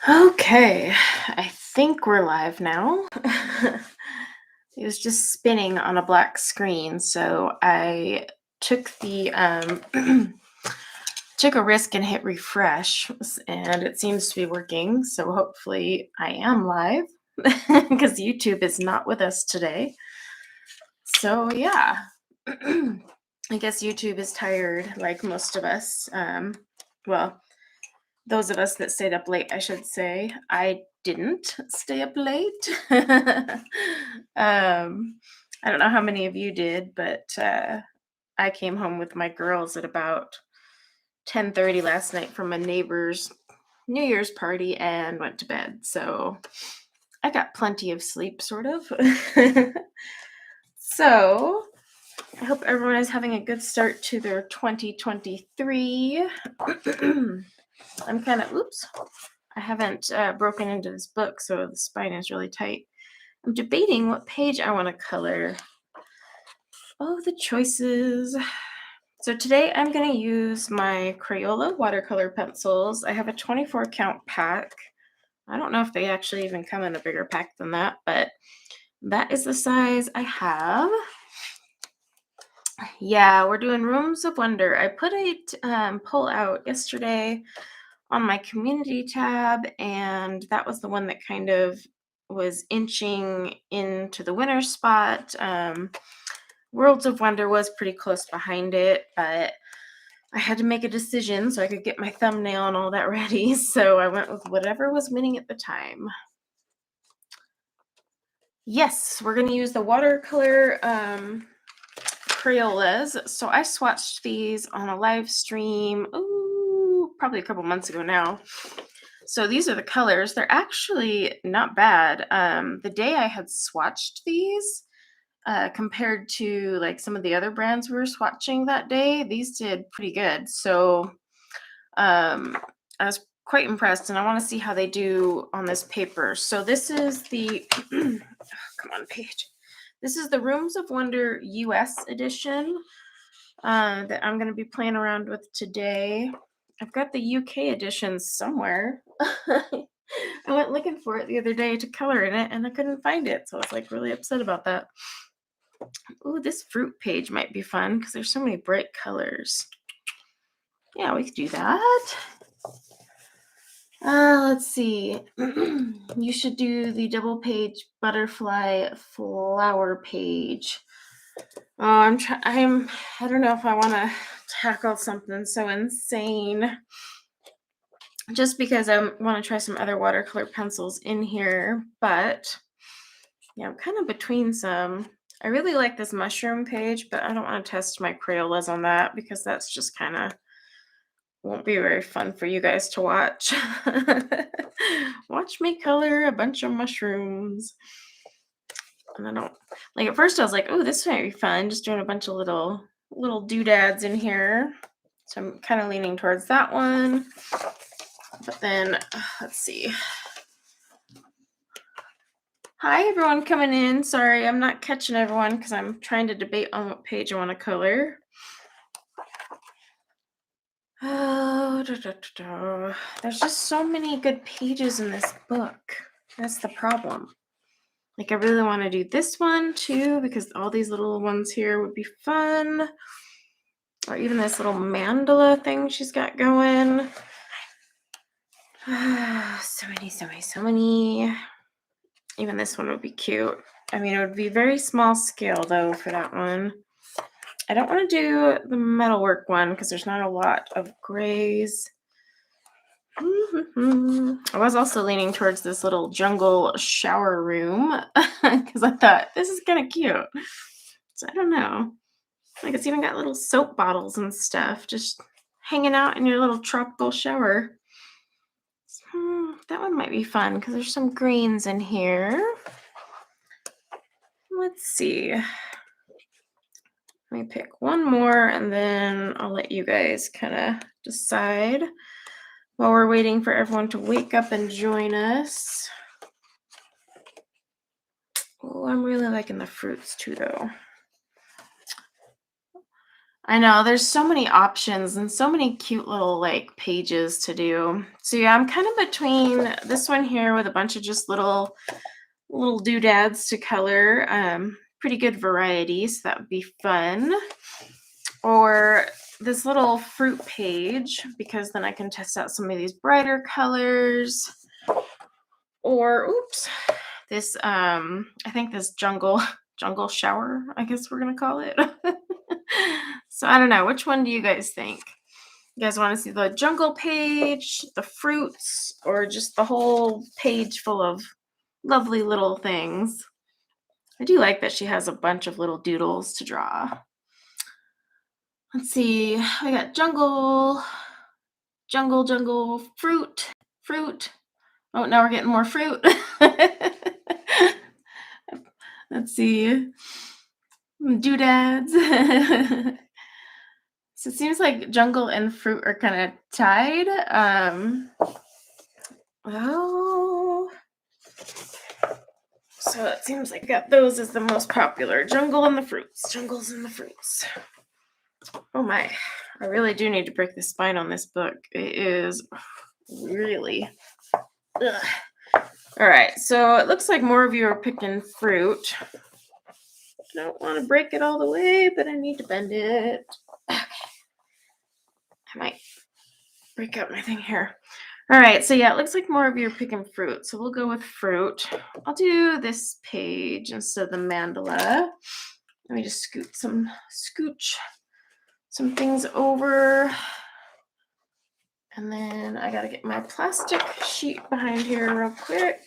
Okay, I think we're live now. It was just spinning on a black screen, so I took the took a risk and hit refresh, and it seems to be working. So hopefully I am live because YouTube is not with us today. So yeah, I guess YouTube is tired, like most of us. Well, those of us that stayed up late, I should say. I didn't stay up late. I don't know how many of you did, but I came home with my girls at about 10:30 last night from a neighbor's New Year's party and went to bed. So I got plenty of sleep, sort of. So I hope everyone is having a good start to their 2023. I'm kind of, oops, I haven't broken into this book, so the spine is really tight. I'm debating what page I want to color. Oh, the choices. So today I'm going to use my Crayola watercolor pencils. I have a 24 count pack. I don't know if they actually even come in a bigger pack than that, but that is the size I have. Yeah, we're doing Rooms of Wonder. I put a poll out yesterday on my community tab, and that was the one that kind of was inching into the winner spot. Worlds of Wonder was pretty close behind it, but I had to make a decision so I could get my thumbnail and all that ready. So I went with whatever was winning at the time. Yes, we're going to use the watercolor Crayolas. So I swatched these on a live stream, probably a couple months ago now. So these are the colors. They're actually not bad. The day I had swatched these, compared to like some of the other brands we were swatching that day, these did pretty good. So I was quite impressed, and I want to see how they do on this paper. So this is the come on, page. This is the Rooms of Wonder US edition that I'm going to be playing around with today. I've got the UK edition somewhere. I went looking for it the other day to color in it, and I couldn't find it, so I was like really upset about that. Ooh, this fruit page might be fun because there's so many bright colors. Yeah, we could do that. Let's see. You should do the double page butterfly flower page. Oh, I don't know if I want to tackle something so insane. Just because I want to try some other watercolor pencils in here, but yeah, I'm kind of between some. I really like this mushroom page, but I don't want to test my Crayolas on that because that's just kind of won't be very fun for you guys to watch. Watch me color a bunch of mushrooms. And I don't like at first I was like, oh, this might be fun, just doing a bunch of little doodads in here. So I'm kind of leaning towards that one. But then let's see. Hi everyone coming in. Sorry, I'm not catching everyone because I'm trying to debate on what page I want to color. Oh, there's just so many good pages in this book. That's the problem. Like, I really want to do this one too because all these little ones here would be fun. Or even this little mandala thing she's got going. So many. Even this one would be cute. I mean, it would be very small scale though for that one. I don't want to do the metalwork one because there's not a lot of grays. I was also leaning towards this little jungle shower room because I thought this is kind of cute. So I don't know. Like, it's even got little soap bottles and stuff just hanging out in your little tropical shower. That one might be fun because there's some greens in here. Let's see. Let me pick one more and then I'll let you guys kind of decide while we're waiting for everyone to wake up and join us. Oh, I'm really liking the fruits too, though. I know there's so many options and so many cute little like pages to do. So yeah, I'm kind of between this one here with a bunch of just little doodads to color. Pretty good variety, so that would be fun. Or this little fruit page, because then I can test out some of these brighter colors. Or oops, this I think this jungle shower, I guess we're gonna call it. So I don't know, which one do you guys think? You guys want to see the jungle page, the fruits, or just the whole page full of lovely little things? I do like that she has a bunch of little doodles to draw. Let's see. We got jungle, fruit. Oh, now we're getting more fruit. Let's see. Doodads. So it seems like jungle and fruit are kind of tied. Oh, so it seems like we got those as the most popular. Jungles and the fruits. Oh my, I really do need to break the spine on this book. It is really. Ugh. All right, so it looks like more of you are picking fruit. I don't want to break it all the way, but I need to bend it. Okay. I might break up my thing here. All right, so yeah, it looks like more of you are picking fruit. So we'll go with fruit. I'll do this page instead of the mandala. Let me just scooch some things over. And then I gotta get my plastic sheet behind here real quick.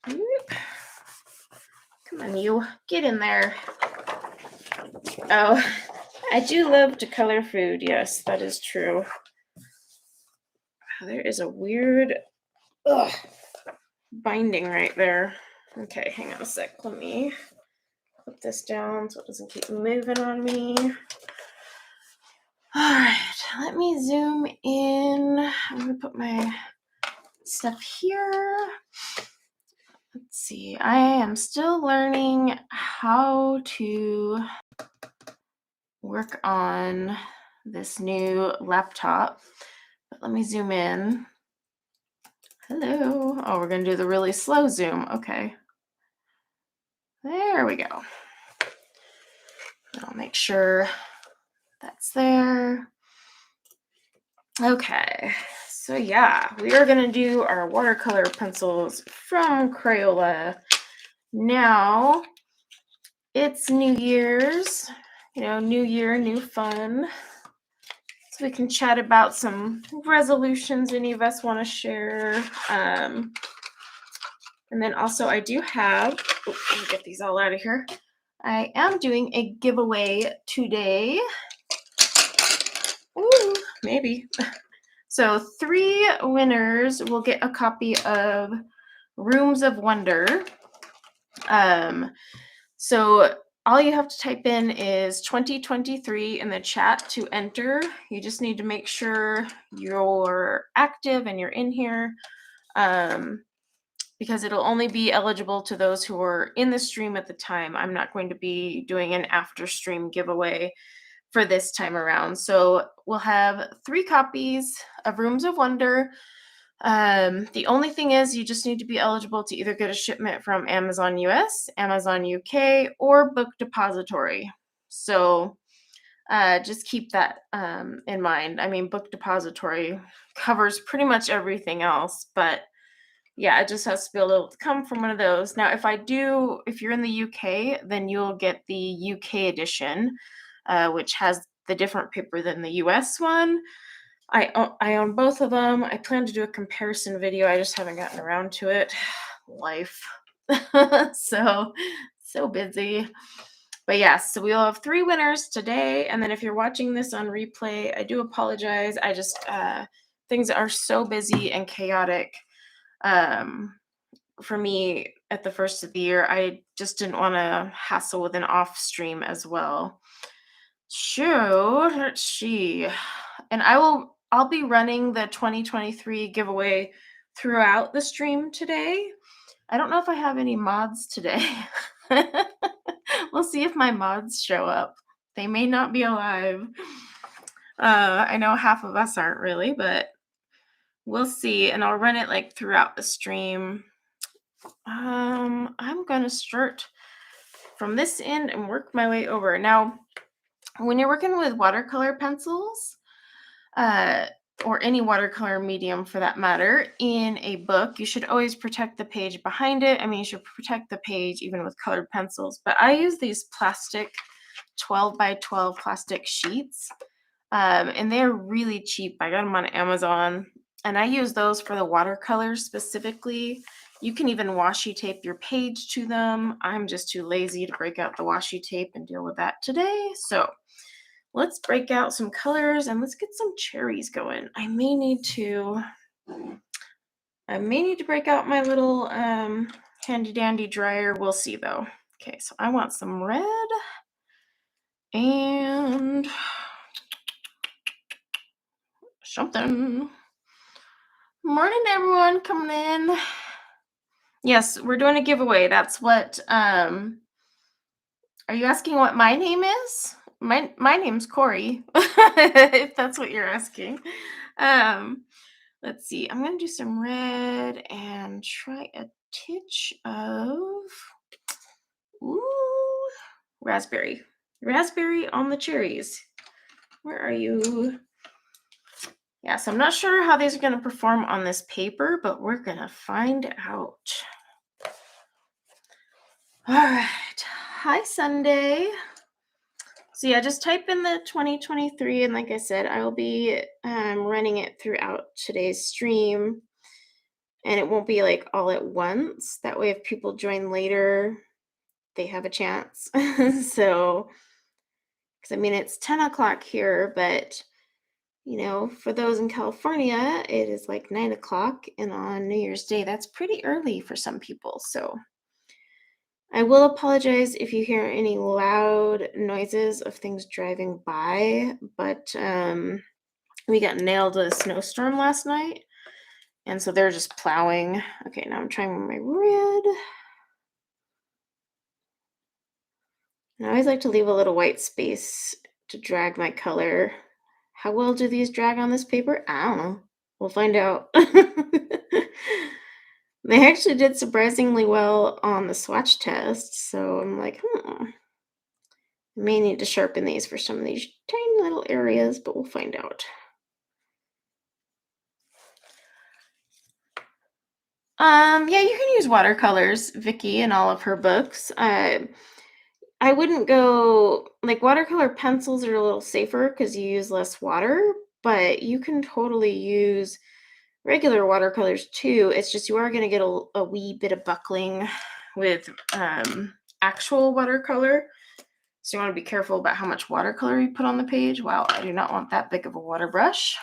Whoop. Come on, you. Get in there. Oh, I do love to color food. Yes, that is true. There is a weird binding right there. Okay, hang on a sec. Let me put this down so it doesn't keep moving on me. All right, let me zoom in. I'm gonna put my stuff here. Let's see. I am still learning how to work on this new laptop. But let me zoom in. Hello. Oh, we're going to do the really slow zoom. Okay. There we go. I'll make sure that's there. Okay. So yeah, we are going to do our watercolor pencils from Crayola. Now, it's New Year's. New year, new fun. So we can chat about some resolutions any of us want to share. And then also I do have, let me get these all out of here. I am doing a giveaway today. Ooh, maybe. So 3 winners will get a copy of Rooms of Wonder. So all you have to type in is 2023 in the chat to enter. You just need to make sure you're active and you're in here, because it'll only be eligible to those who are in the stream at the time. I'm not going to be doing an after stream giveaway for this time around. So we'll have 3 copies of Rooms of Wonder. The only thing is you just need to be eligible to either get a shipment from Amazon US, Amazon UK, or Book Depository. So just keep that in mind. I mean, Book Depository covers pretty much everything else, but yeah, it just has to be able to come from one of those. Now, if you're in the UK, then you'll get the UK edition, which has the different paper than the US one. I own both of them. I plan to do a comparison video. I just haven't gotten around to it. Life. So busy. But yes, so we'll have 3 winners today. And then if you're watching this on replay, I do apologize. I just, things are so busy and chaotic for me at the first of the year. I just didn't want to hassle with an off stream as well. Sure, let's see. And I'll be running the 2023 giveaway throughout the stream today. I don't know if I have any mods today. We'll see if my mods show up. They may not be alive. I know half of us aren't really, but we'll see. And I'll run it like throughout the stream. I'm gonna start from this end and work my way over. Now, when you're working with watercolor pencils, or any watercolor medium for that matter, in a book, you should always protect the page behind it. I mean, you should protect the page even with colored pencils, but I use these plastic 12 by 12 plastic sheets, and they're really cheap. I got them on Amazon, and I use those for the watercolors specifically. You can even washi tape your page to them. I'm just too lazy to break out the washi tape and deal with that today. So let's break out some colors and let's get some cherries going. I may need to break out my little handy dandy dryer. We'll see though. Okay, so I want some red and something. Morning, everyone coming in. Yes, we're doing a giveaway. That's what, are you asking what my name is? My name's Corey, if that's what you're asking. Let's see. I'm going to do some red and try a titch of, raspberry. Raspberry on the cherries. Where are you? Yeah, so I'm not sure how these are going to perform on this paper, but we're going to find out. All right. Hi, Sunday. So yeah, just type in the 2023, and like I said, I will be running it throughout today's stream, and it won't be like all at once. That way, if people join later, they have a chance. So, because I mean, it's 10 o'clock here, but you know, for those in California, it is like 9 o'clock, and on New Year's Day, that's pretty early for some people. So I will apologize if you hear any loud noises of things driving by, but we got nailed with a snowstorm last night, and so they're just plowing. Okay, now I'm trying my red. And I always like to leave a little white space to drag my color. How well do these drag on this paper? I don't know. We'll find out. They actually did surprisingly well on the swatch test, so I'm like, I may need to sharpen these for some of these tiny little areas, but we'll find out. Yeah, you can use watercolors, Vicky, in all of her books. I wouldn't go, like, watercolor pencils are a little safer because you use less water, but you can totally use regular watercolors too. It's just you are going to get a wee bit of buckling with actual watercolor. So you want to be careful about how much watercolor you put on the page. Wow, I do not want that big of a water brush.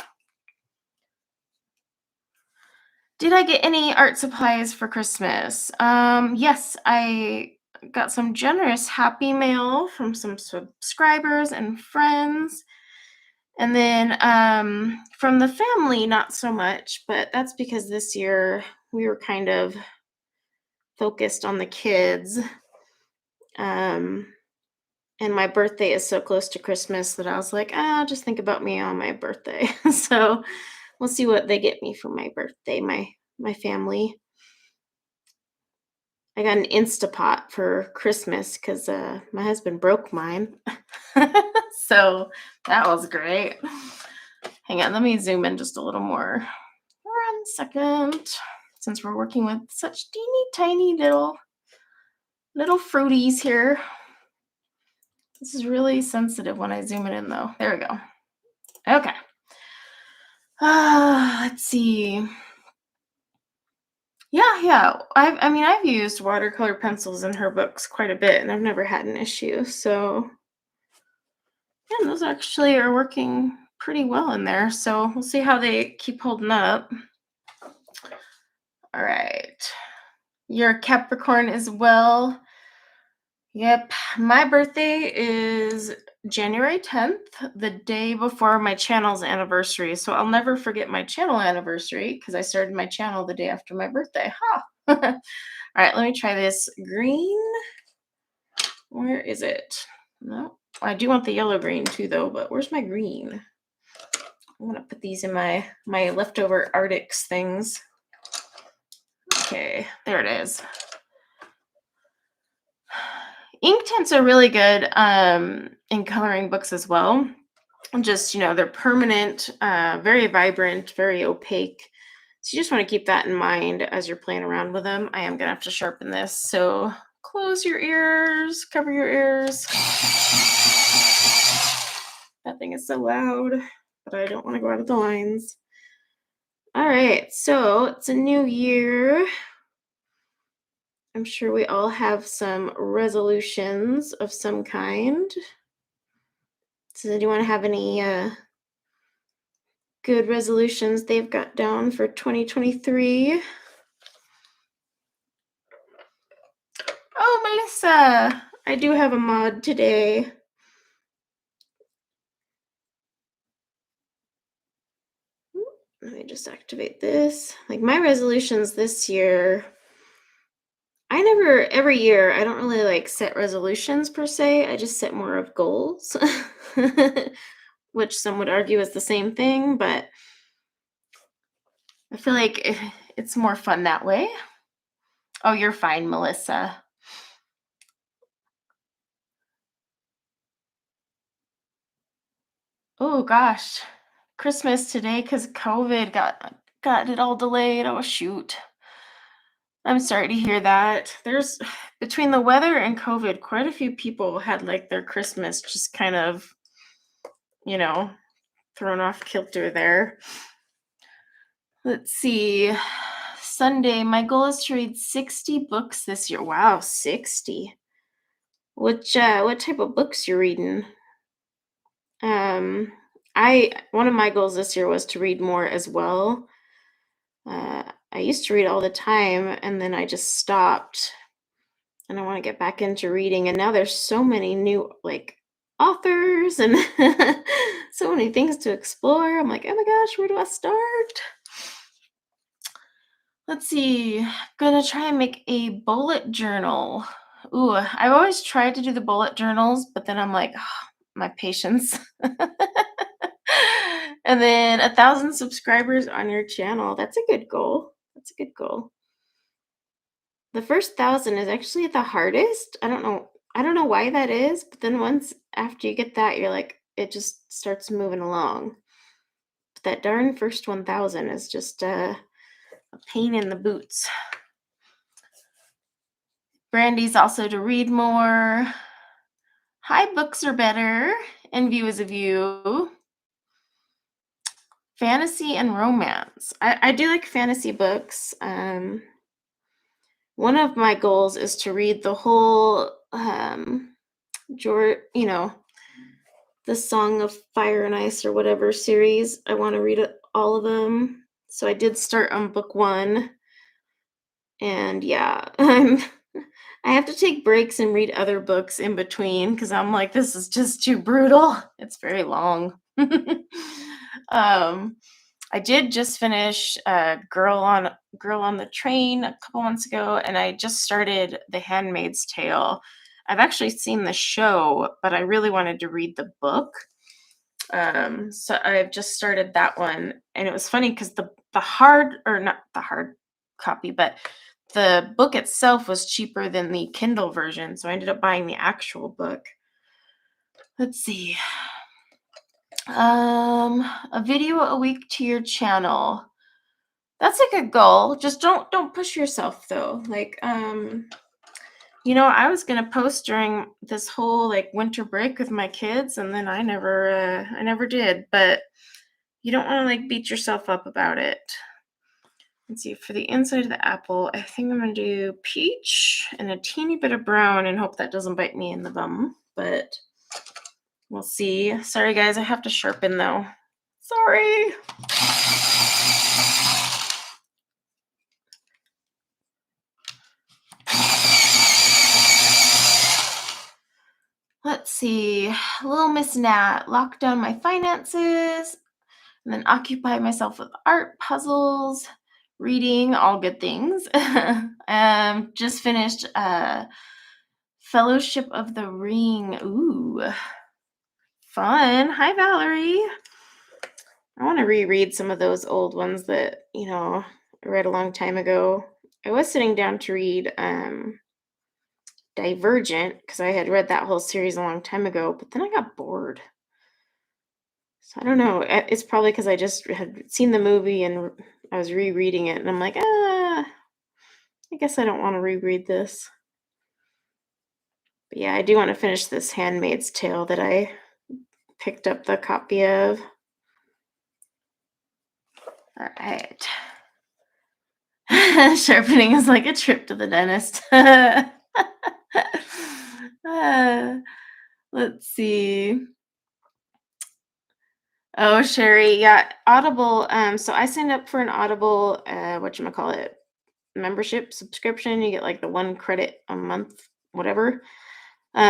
Did I get any art supplies for Christmas? Yes, I got some generous happy mail from some subscribers and friends. And then from the family, not so much, but that's because this year we were kind of focused on the kids. And my birthday is so close to Christmas that I was like, just think about me on my birthday. So we'll see what they get me for my birthday, my family. I got an Instapot for Christmas because my husband broke mine. So that was great. Hang on, let me zoom in just a little more. 1 second. Since we're working with such teeny tiny little fruities here. This is really sensitive when I zoom it in though. There we go. Okay. Let's see. Yeah. I've used watercolor pencils in her books quite a bit, and I've never had an issue. So, yeah, those actually are working pretty well in there. So we'll see how they keep holding up. All right. Your Capricorn as well. Yep. My birthday is January 10th, the day before my channel's anniversary. So I'll never forget my channel anniversary because I started my channel the day after my birthday. All right, let me try this green Where is it? No, I do want the yellow green too, though. But where's my green? I'm gonna put these in my leftover Arctics things. Okay, there it is. Ink tints are really good in coloring books as well. Just, they're permanent, very vibrant, very opaque. So you just want to keep that in mind as you're playing around with them. I am going to have to sharpen this. So close your ears, cover your ears. That thing is so loud, but I don't want to go out of the lines. All right, so it's a new year. I'm sure we all have some resolutions of some kind. Does anyone have any good resolutions they've got down for 2023? Oh, Melissa, I do have a mod today. Let me just activate this. Like my resolutions this year, every year, I don't really like set resolutions per se. I just set more of goals, which some would argue is the same thing, but I feel like it's more fun that way. Oh, you're fine, Melissa. Oh gosh, Christmas today because COVID got it all delayed. Oh shoot. I'm sorry to hear that. There's between the weather and COVID, quite a few people had like their Christmas just kind of, you know, thrown off kilter there. Let's see. Sunday, my goal is to read 60 books this year. Wow, 60. What type of books you're reading? One of my goals this year was to read more as well. I used to read all the time and then I just stopped. And I want to get back into reading. And now there's so many new like authors and so many things to explore. I'm like, oh my gosh, where do I start? Let's see. Gonna try and make a bullet journal. Ooh, I've always tried to do the bullet journals, but then I'm like, oh, my patience. And then 1,000 subscribers on your channel. That's a good goal. That's a good goal. The first 1,000 is actually the hardest. I don't know why that is, but then once after you get that, you're like, it just starts moving along. But that darn first 1,000 is just a pain in the boots. Brandy's also to read more. Hi, books are better. Envy was of you. Fantasy and romance. I do like fantasy books. One of my goals is to read the whole the Song of Fire and Ice or whatever series. I want to read all of them. So I did start on book 1. And yeah, I have to take breaks and read other books in between because I'm like, this is just too brutal. It's very long. I did just finish Girl on the Train a couple months ago, and I just started The Handmaid's Tale. I've actually seen the show, but I really wanted to read the book. So I've just started that one, and it was funny because the hard, or not the hard copy, but the book itself was cheaper than the Kindle version, so I ended up buying the actual book. Let's see. A video a week to your channel. That's a good goal. Just don't push yourself though. Like, I was gonna post during this whole like winter break with my kids, and then I never did. But you don't want to like beat yourself up about it. Let's see, for the inside of the apple, I think I'm gonna do peach and a teeny bit of brown and hope that doesn't bite me in the bum. But we'll see. Sorry guys, I have to sharpen though. Sorry. Let's see. Little Miss Nat, lock down my finances, and then occupy myself with art, puzzles, reading, all good things. Just finished Fellowship of the Ring. Ooh, fun. Hi, Valerie. I want to reread some of those old ones that, I read a long time ago. I was sitting down to read Divergent because I had read that whole series a long time ago, but then I got bored. So I don't know. It's probably because I just had seen the movie and I was rereading it, and I'm like, I guess I don't want to reread this. But yeah, I do want to finish this Handmaid's Tale that I picked up the copy of. All right. Sharpening is like a trip to the dentist. Let's see. Oh, Sherry, yeah, Audible. So I signed up for an Audible, whatchamacallit, membership subscription. You get like the 1 credit a month, whatever. So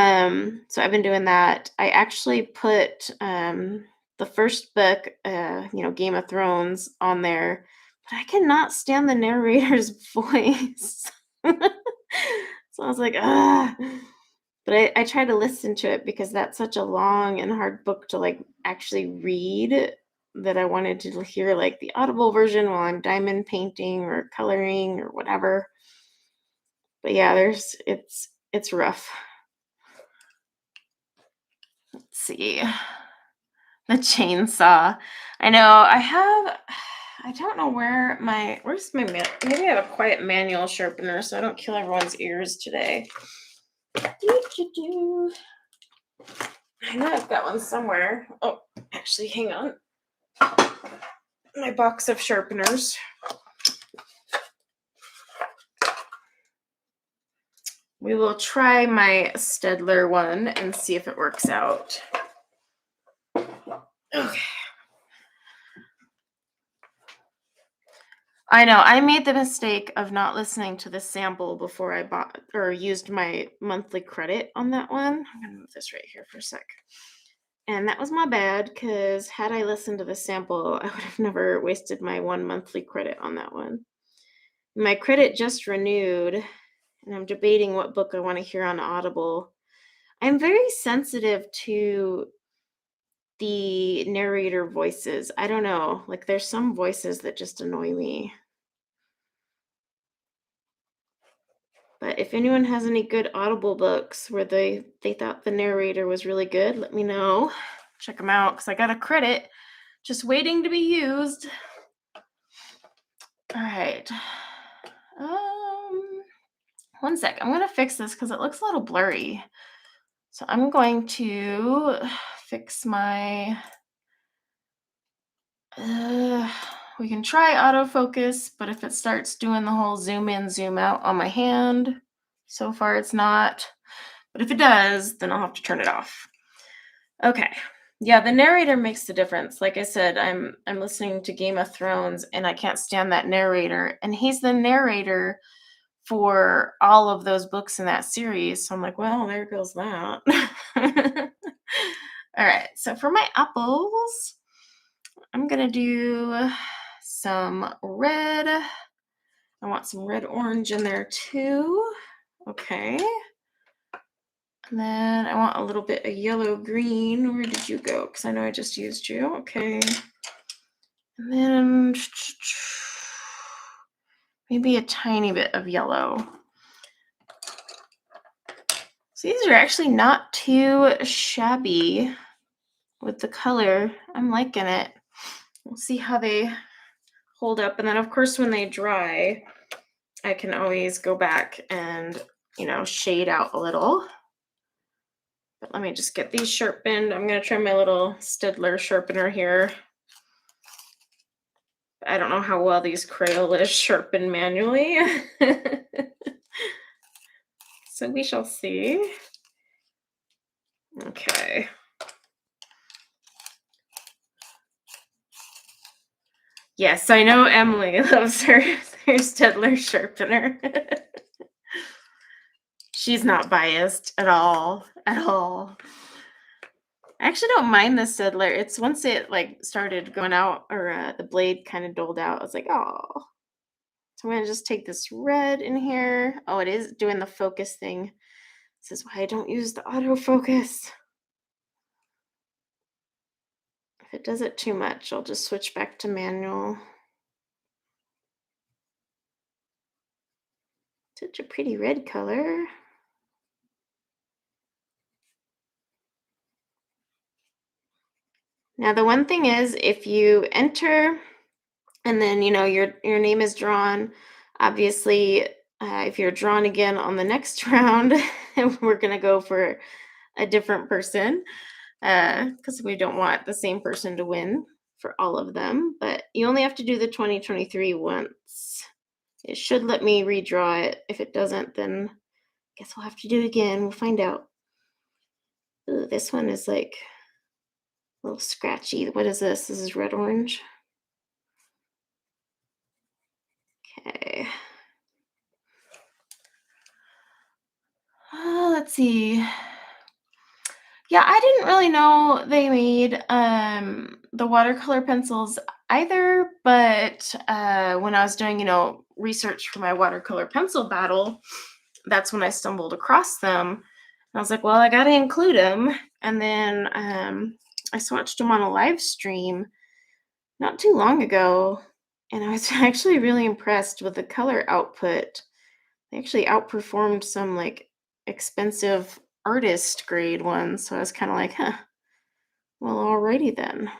I've been doing that. I actually put the first book, Game of Thrones on there, but I cannot stand the narrator's voice. So I was like, ah. But I try to listen to it because that's such a long and hard book to like actually read that I wanted to hear like the Audible version while I'm diamond painting or coloring or whatever. But yeah, it's rough. Let's see. The chainsaw. I know I don't know where's my maybe I have a quiet manual sharpener so I don't kill everyone's ears today. I know I've got one somewhere. Oh, actually, hang on. My box of sharpeners. We will try my Stedler one and see if it works out. Okay. I know, I made the mistake of not listening to the sample before I bought or used my monthly credit on that one. I'm gonna move this right here for a sec. And that was my bad, because had I listened to the sample, I would have never wasted my 1 monthly credit on that one. My credit just renewed, and I'm debating what book I want to hear on Audible. I'm very sensitive to the narrator voices. I don't know, like there's some voices that just annoy me. But if anyone has any good Audible books where they thought the narrator was really good, let me know. Check them out because I got a credit just waiting to be used. All right. 1 sec. I'm going to fix this because it looks a little blurry. So I'm going to fix my... we can try autofocus, but if it starts doing the whole zoom in, zoom out on my hand, so far it's not. But if it does, then I'll have to turn it off. Okay. Yeah, the narrator makes the difference. Like I said, I'm listening to Game of Thrones and I can't stand that narrator. And he's the narrator for all of those books in that series. So I'm like, well, there goes that. All right. So for my apples, I'm going to do some red. I want some red orange in there too. Okay. And then I want a little bit of yellow green. Where did you go? Because I know I just used you. Okay. And then maybe a tiny bit of yellow. So these are actually not too shabby with the color. I'm liking it. We'll see how they hold up. And then, of course, when they dry, I can always go back and, shade out a little. But let me just get these sharpened. I'm going to try my little Stedler sharpener here. I don't know how well these Crayolas sharpen manually. So we shall see. Okay. Yes, I know Emily loves her Stedler sharpener. She's not biased at all. At all. I actually don't mind the Stedler. It's once it started going out, or the blade kind of doled out, I was like, oh. So I'm going to just take this red in here. Oh, it is doing the focus thing. This is why I don't use the autofocus. If it does it too much, I'll just switch back to manual. Such a pretty red color. Now, the one thing is, if you enter and then, your name is drawn, obviously, if you're drawn again on the next round, we're going to go for a different person because we don't want the same person to win for all of them. But you only have to do the 2023 once. It should let me redraw it. If it doesn't, then I guess we'll have to do it again. We'll find out. Ooh, this one is like a little scratchy. What is this? This is red orange. Okay. Let's see. Yeah, I didn't really know they made the watercolor pencils either, but when I was doing, research for my watercolor pencil battle, that's when I stumbled across them. And I was like, well, I got to include them. And then I swatched them on a live stream not too long ago, and I was actually really impressed with the color output. They actually outperformed some like expensive artist grade ones. So I was kind of like, huh, well, alrighty then.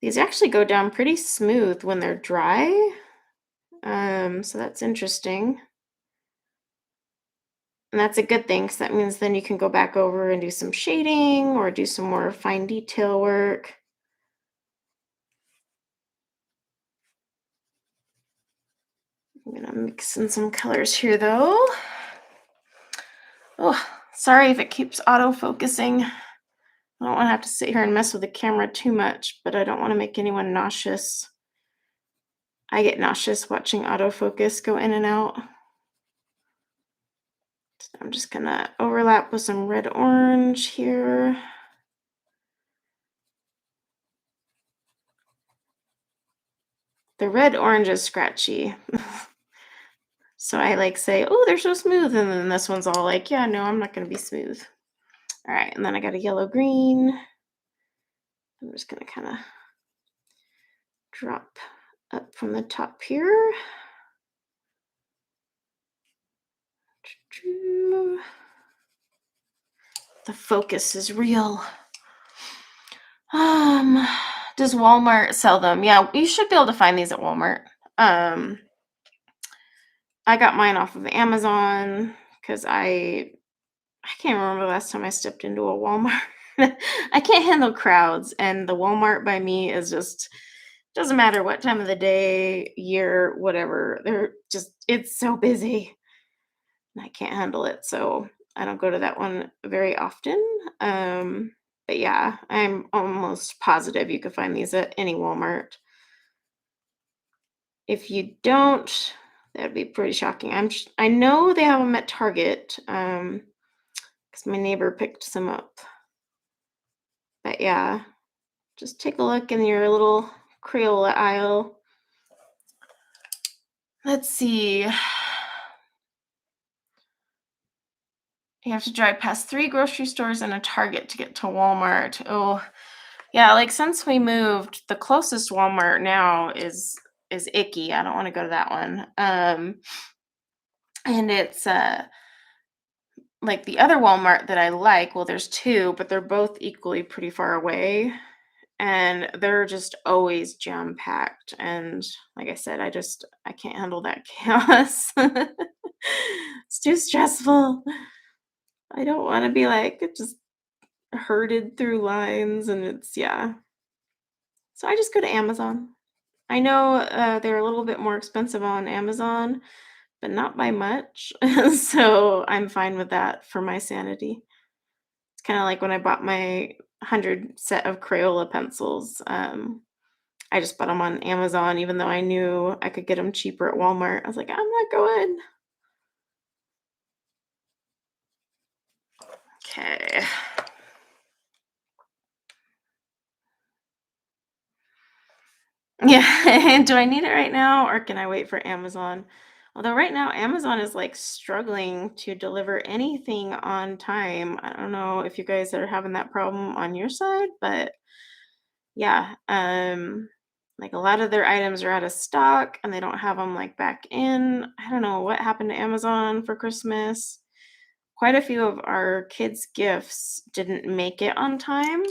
These actually go down pretty smooth when they're dry. So that's interesting. And that's a good thing because that means then you can go back over and do some shading or do some more fine detail work. I'm going to mix in some colors here though. Oh, sorry if it keeps auto-focusing. I don't want to have to sit here and mess with the camera too much, but I don't want to make anyone nauseous. I get nauseous watching autofocus go in and out. So I'm just going to overlap with some red orange here. The red orange is scratchy. So I like say, oh, they're so smooth. And then this one's all like, yeah, no, I'm not going to be smooth. All right. And then I got a yellow green. I'm just going to kind of drop up from the top here. The focus is real. Does Walmart sell them? Yeah, you should be able to find these at Walmart. I got mine off of Amazon because I can't remember the last time I stepped into a Walmart. I can't handle crowds, and the Walmart by me is just doesn't matter what time of the day, year, whatever. It's so busy. And I can't handle it, so I don't go to that one very often. But yeah, I'm almost positive you could find these at any Walmart. If you don't, that'd be pretty shocking. I know they have them at Target, because my neighbor picked some up. But yeah, just take a look in your little Crayola aisle. Let's see. You have to drive past 3 grocery stores and a Target to get to Walmart. Oh, yeah, like since we moved, the closest Walmart now is icky. I don't want to go to that one. And it's like the other Walmart that I like, well, there's 2, but they're both equally pretty far away. And they're just always jam-packed. And like I said, I can't handle that chaos. It's too stressful. I don't want to be like just herded through lines, and yeah. So I just go to Amazon. I know they're a little bit more expensive on Amazon, but not by much. So I'm fine with that for my sanity. It's kind of like when I bought my 100 set of Crayola pencils. I just bought them on Amazon, even though I knew I could get them cheaper at Walmart. I was like, I'm not going. Okay. Yeah. Do I need it right now or can I wait for Amazon? Although right now Amazon is like struggling to deliver anything on time. I don't know if you guys are having that problem on your side, but yeah, like a lot of their items are out of stock and they don't have them like back in. I don't know what happened to Amazon for Christmas. Quite a few of our kids' gifts didn't make it on time,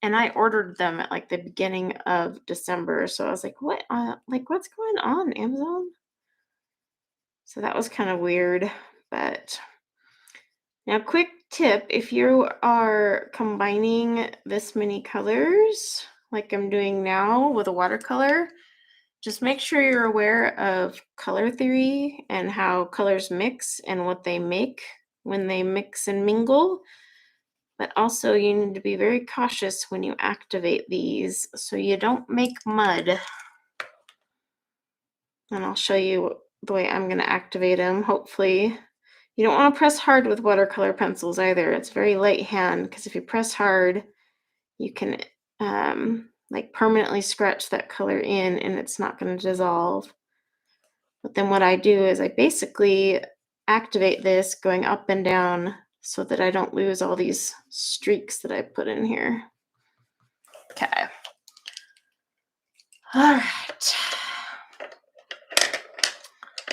and I ordered them at like the beginning of December. So I was like, what like what's going on, Amazon? So that was kind of weird, but now quick tip, if you are combining this many colors like I'm doing now with a watercolor, just make sure you're aware of color theory and how colors mix and what they make when they mix and mingle. But also you need to be very cautious when you activate these so you don't make mud. And I'll show you the way I'm going to activate them, hopefully. You don't want to press hard with watercolor pencils either. It's very light hand because if you press hard, you can like permanently scratch that color in and it's not going to dissolve. But then what I do is I basically activate this going up and down so that I don't lose all these streaks that I put in here. Okay. All right.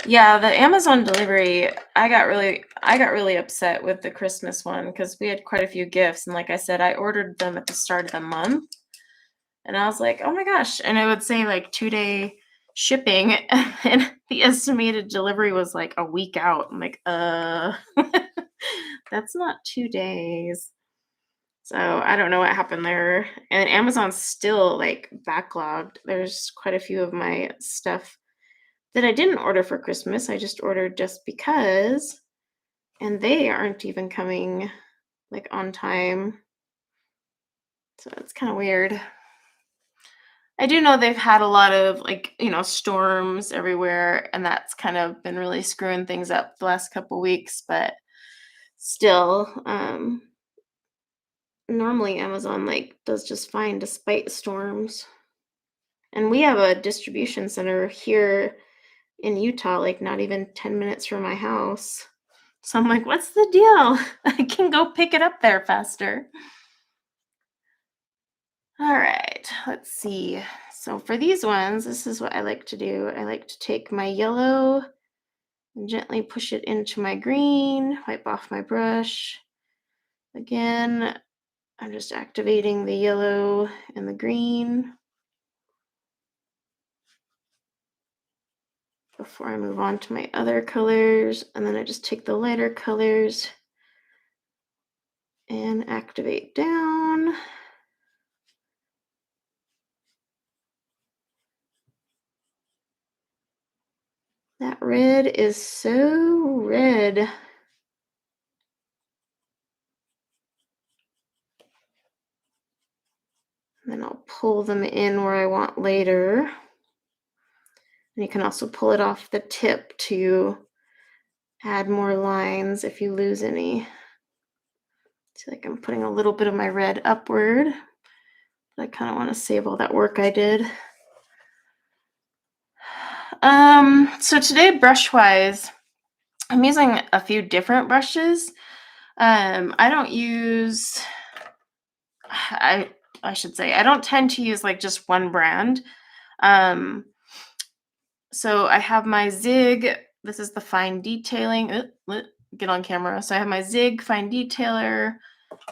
Yeah, the Amazon delivery, I got really upset with the Christmas one because we had quite a few gifts. And like I said, I ordered them at the start of the month. And I was like, oh my gosh. And it would say like 2-day shipping. And the estimated delivery was like a week out. I'm like, that's not 2 days. So I don't know what happened there. And Amazon's still like backlogged. There's quite a few of my stuff that I didn't order for Christmas. I just ordered just because. And they aren't even coming like on time. So it's kind of weird. I do know they've had a lot of like, storms everywhere, and that's kind of been really screwing things up the last couple weeks, but still, normally Amazon like does just fine despite storms. And we have a distribution center here in Utah, like not even 10 minutes from my house. So I'm like, what's the deal? I can go pick it up there faster. All right, let's see. So for these ones, this is what I like to do. I like to take my yellow and gently push it into my green, wipe off my brush. Again, I'm just activating the yellow and the green before I move on to my other colors. And then I just take the lighter colors and activate down. That red is so red. And then I'll pull them in where I want later. And you can also pull it off the tip to add more lines if you lose any. See, like I'm putting a little bit of my red upward, but I kind of want to save all that work I did. So today, brush-wise, I'm using a few different brushes. I don't use, I should say, I don't tend to use like just one brand. So I have my Zig. This is the fine detailing. Get on camera. So I have my Zig fine detailer.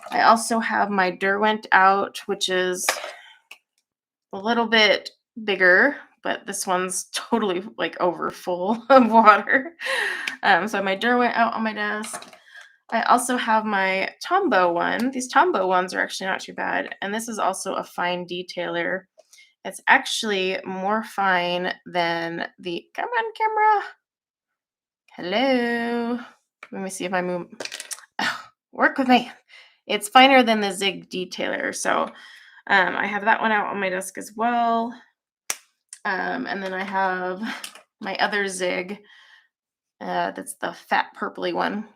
I also have my Derwent out, which is a little bit bigger, but this one's totally like over full of water. So I have my Derwent out on my desk. I also have my Tombow one. These Tombow ones are actually not too bad. And this is also a fine detailer. It's actually more fine than the, come on camera. Hello. Let me see if I move. Oh, work with me. It's finer than the Zig detailer. So I have that one out on my desk as well. And then I have my other Zig. That's the fat purpley one.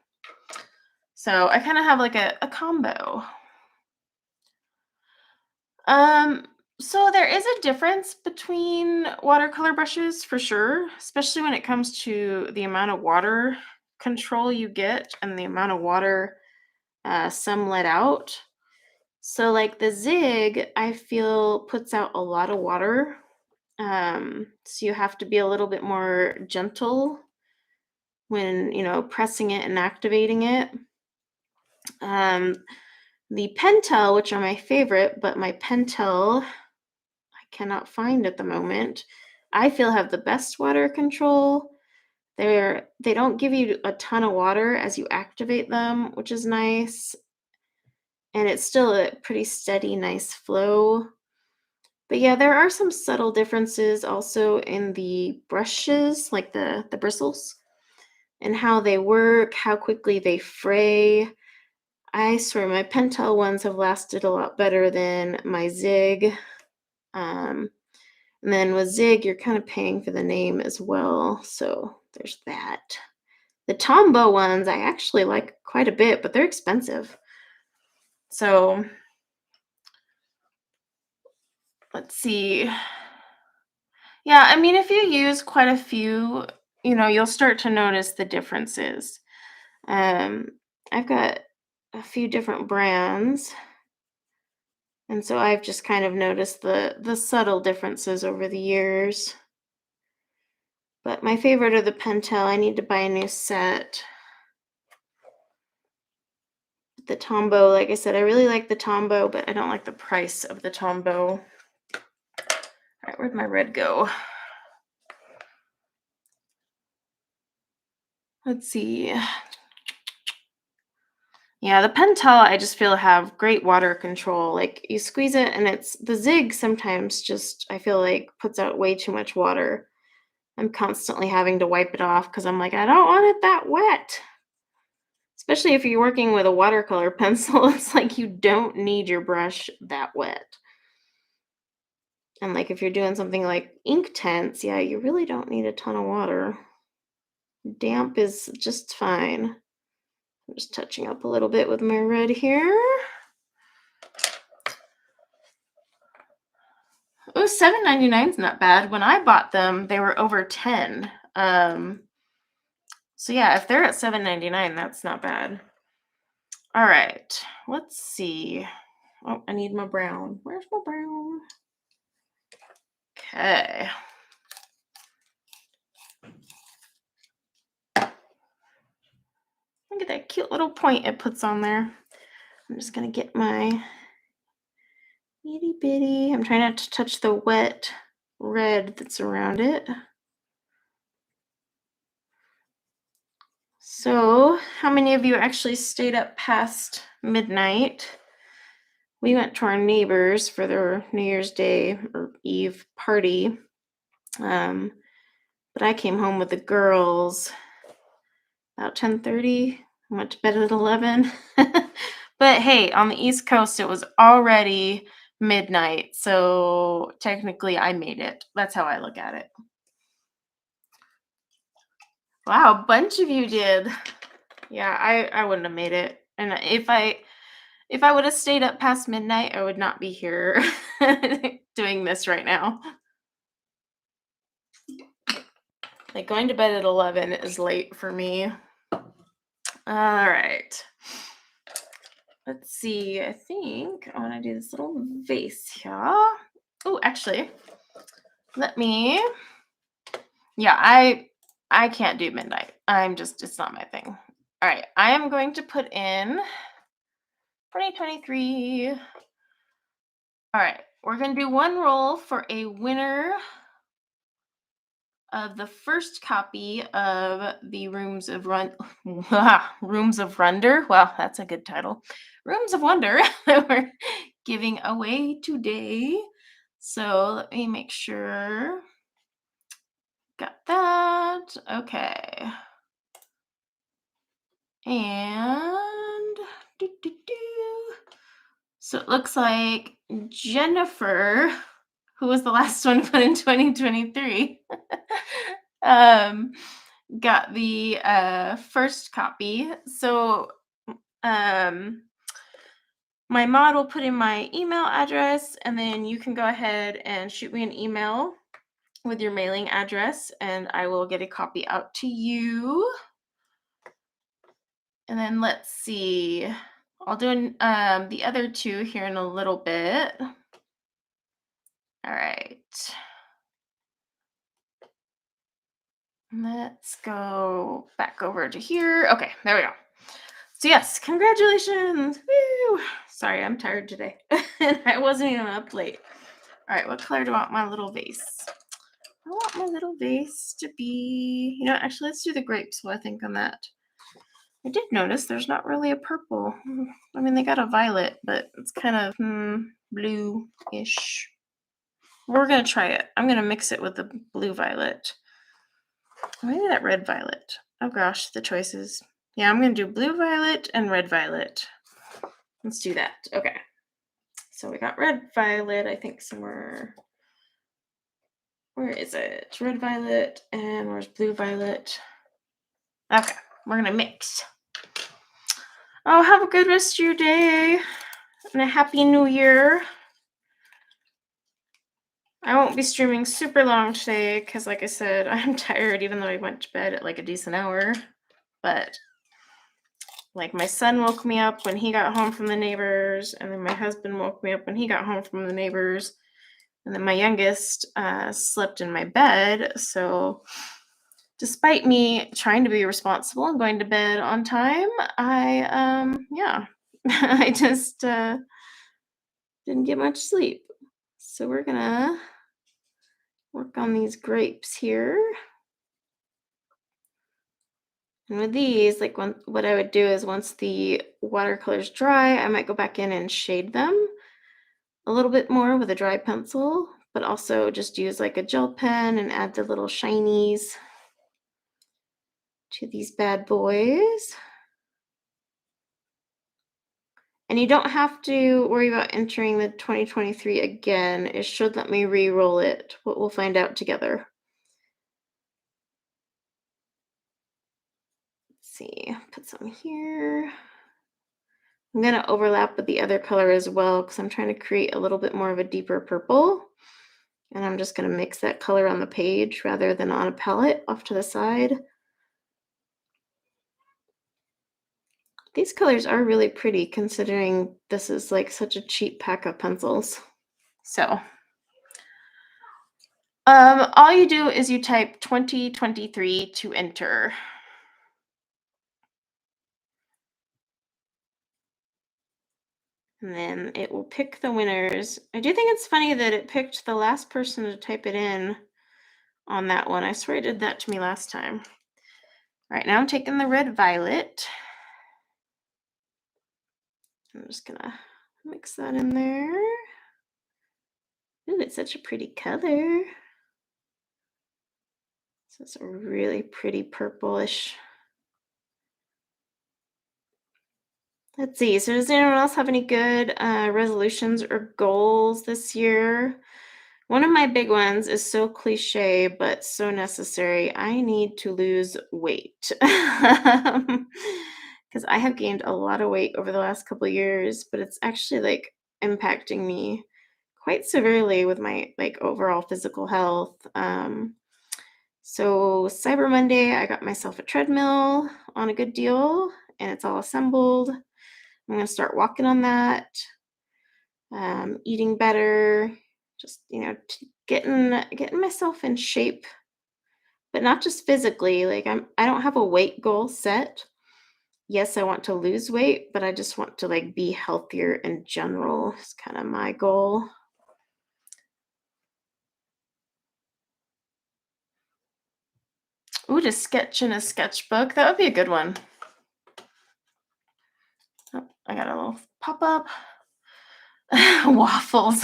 So I kind of have like a combo. So there is a difference between watercolor brushes for sure, especially when it comes to the amount of water control you get and the amount of water some let out. So like the Zig, I feel puts out a lot of water. So you have to be a little bit more gentle when, pressing it and activating it. Um, the Pentel, which are my favorite, but my Pentel I cannot find at the moment, I feel have the best water control. They don't give you a ton of water as you activate them, which is nice. And it's still a pretty steady, nice flow. But yeah, there are some subtle differences also in the brushes, like the bristles, and how they work, how quickly they fray. I swear my Pentel ones have lasted a lot better than my Zig. Um, and then with Zig, you're kind of paying for the name as well. So there's that. The Tombow ones I actually like quite a bit, but they're expensive. So let's see. Yeah, I mean, if you use quite a few, you'll start to notice the differences. Um, I've got a few different brands, and so I've just kind of noticed the subtle differences over the years. But my favorite are the Pentel. I need to buy a new set. The Tombow, like I said, I really like the Tombow, but I don't like the price of the Tombow. All right, where'd my red go? Let's see. Yeah, the Pentel I just feel have great water control. Like you squeeze it and it's the Zig sometimes just I feel like puts out way too much water. I'm constantly having to wipe it off because I'm like, I don't want it that wet. Especially if you're working with a watercolor pencil, it's like you don't need your brush that wet. And like if you're doing something like ink tints, yeah, you really don't need a ton of water. Damp is just fine. I'm just touching up a little bit with my red here. Oh, $7.99 is not bad. When I bought them, they were over 10. So yeah, if they're at $7.99, that's not bad. All right, let's see. Oh, I need my brown. Where's my brown? Okay. Look at that cute little point it puts on there. I'm just gonna get my itty bitty. I'm trying not to touch the wet red that's around it. So, how many of you actually stayed up past midnight? We went to our neighbors for their New Year's Day or Eve party. But I came home with the girls about 10:30. I went to bed at 11. But hey, on the East Coast, it was already midnight. So technically, I made it. That's how I look at it. Wow, a bunch of you did. Yeah, I wouldn't have made it. And if I would have stayed up past midnight, I would not be here doing this right now. Like going to bed at 11 is late for me. All right. Let's see. I think I want to do this little vase here. Oh, actually, let me. Yeah, I can't do midnight. It's not my thing. All right. I am going to put in 2023. All right. We're going to do one roll for a winner of the first copy of the Rooms of Rooms of Wonder. Well, that's a good title. Rooms of Wonder that we're giving away today. So let me make sure. Got that. Okay. And so it looks like Jennifer, who was the last one put in 2023, got the first copy. So my mod will put in my email address, and then you can go ahead and shoot me an email with your mailing address, and I will get a copy out to you. And then let's see. I'll do the other two here in a little bit. All right. Let's go back over to here. Okay, there we go. So yes, congratulations. Woo! Sorry, I'm tired today. And I wasn't even up late. All right, what color do I want my little vase? I want my little vase to be, actually let's do the grapes while I think on that. I did notice there's not really a purple. I mean, they got a violet, but it's kind of blue-ish. We're going to try it. I'm going to mix it with the blue violet. Maybe that red violet. Oh gosh, the choices. Yeah, I'm going to do blue violet and red violet. Let's do that. Okay. So we got red violet, I think somewhere. Where is it? Red violet, and where's blue violet? Okay, we're going to mix. Oh, have a good rest of your day and a happy new year. I won't be streaming super long today because, like I said, I'm tired even though I went to bed at like a decent hour. But like my son woke me up when he got home from the neighbors, and then my husband woke me up when he got home from the neighbors, and then my youngest slept in my bed. So despite me trying to be responsible and going to bed on time, I I just didn't get much sleep. So we're gonna work on these grapes here. And with these, like what I would do is once the watercolor's dry, I might go back in and shade them a little bit more with a dry pencil, but also just use like a gel pen and add the little shinies to these bad boys. And you don't have to worry about entering the 2023 again. It should let me re-roll it, but we'll find out together. Let's see, put some here. I'm going to overlap with the other color as well because I'm trying to create a little bit more of a deeper purple. And I'm just going to mix that color on the page rather than on a palette off to the side. These colors are really pretty considering this is like such a cheap pack of pencils. So all you do is you type 2023 to enter. And then it will pick the winners. I do think it's funny that it picked the last person to type it in on that one. I swear it did that to me last time. All right, now I'm taking the red violet. I'm just gonna mix that in there. Ooh, it's such a pretty color. So it's a really pretty purplish. Let's see. So does anyone else have any good resolutions or goals this year? One of my big ones is so cliche, but so necessary. I need to lose weight. Because I have gained a lot of weight over the last couple of years, but it's actually like impacting me quite severely with my like overall physical health. So Cyber Monday, I got myself a treadmill on a good deal, and it's all assembled. I'm gonna start walking on that, eating better, just getting myself in shape, but not just physically. Like I don't have a weight goal set. Yes, I want to lose weight, but I just want to like be healthier in general. It's kind of my goal. Ooh, to sketch in a sketchbook. That would be a good one. Oh, I got a little pop-up. Waffles.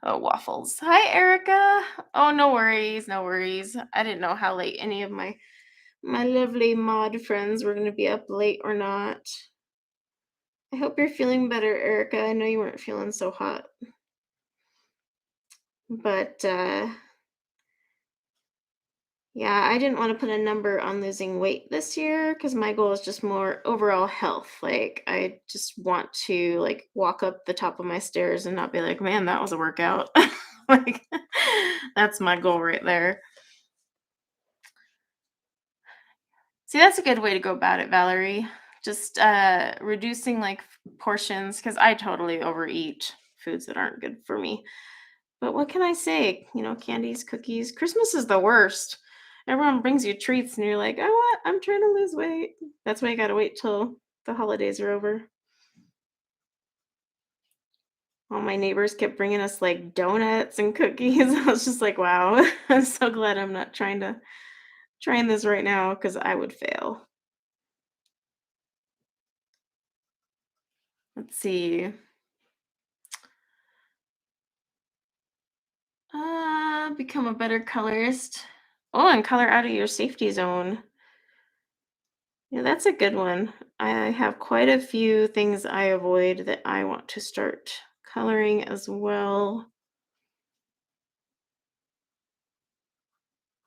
Oh, waffles. Hi, Erica. Oh, no worries. No worries. I didn't know how late any of my lovely mod friends were going to be up late or not. I hope you're feeling better, Erica. I know you weren't feeling so hot. But Yeah, I didn't want to put a number on losing weight this year because my goal is just more overall health. Like I just want to like walk up the top of my stairs and not be like, man, that was a workout. Like that's my goal right there. See, that's a good way to go about it, Valerie. Just reducing like portions because I totally overeat foods that aren't good for me. But what can I say? You know, candies, cookies. Christmas is the worst. Everyone brings you treats and you're like, "Oh, what? I'm trying to lose weight." That's why you got to wait till the holidays are over. All my neighbors kept bringing us like donuts and cookies. I was just like, "Wow. I'm so glad I'm not trying this right now cuz I would fail." Let's see. Become a better colorist. Oh, and color out of your safety zone. Yeah, that's a good one. I have quite a few things I avoid that I want to start coloring as well.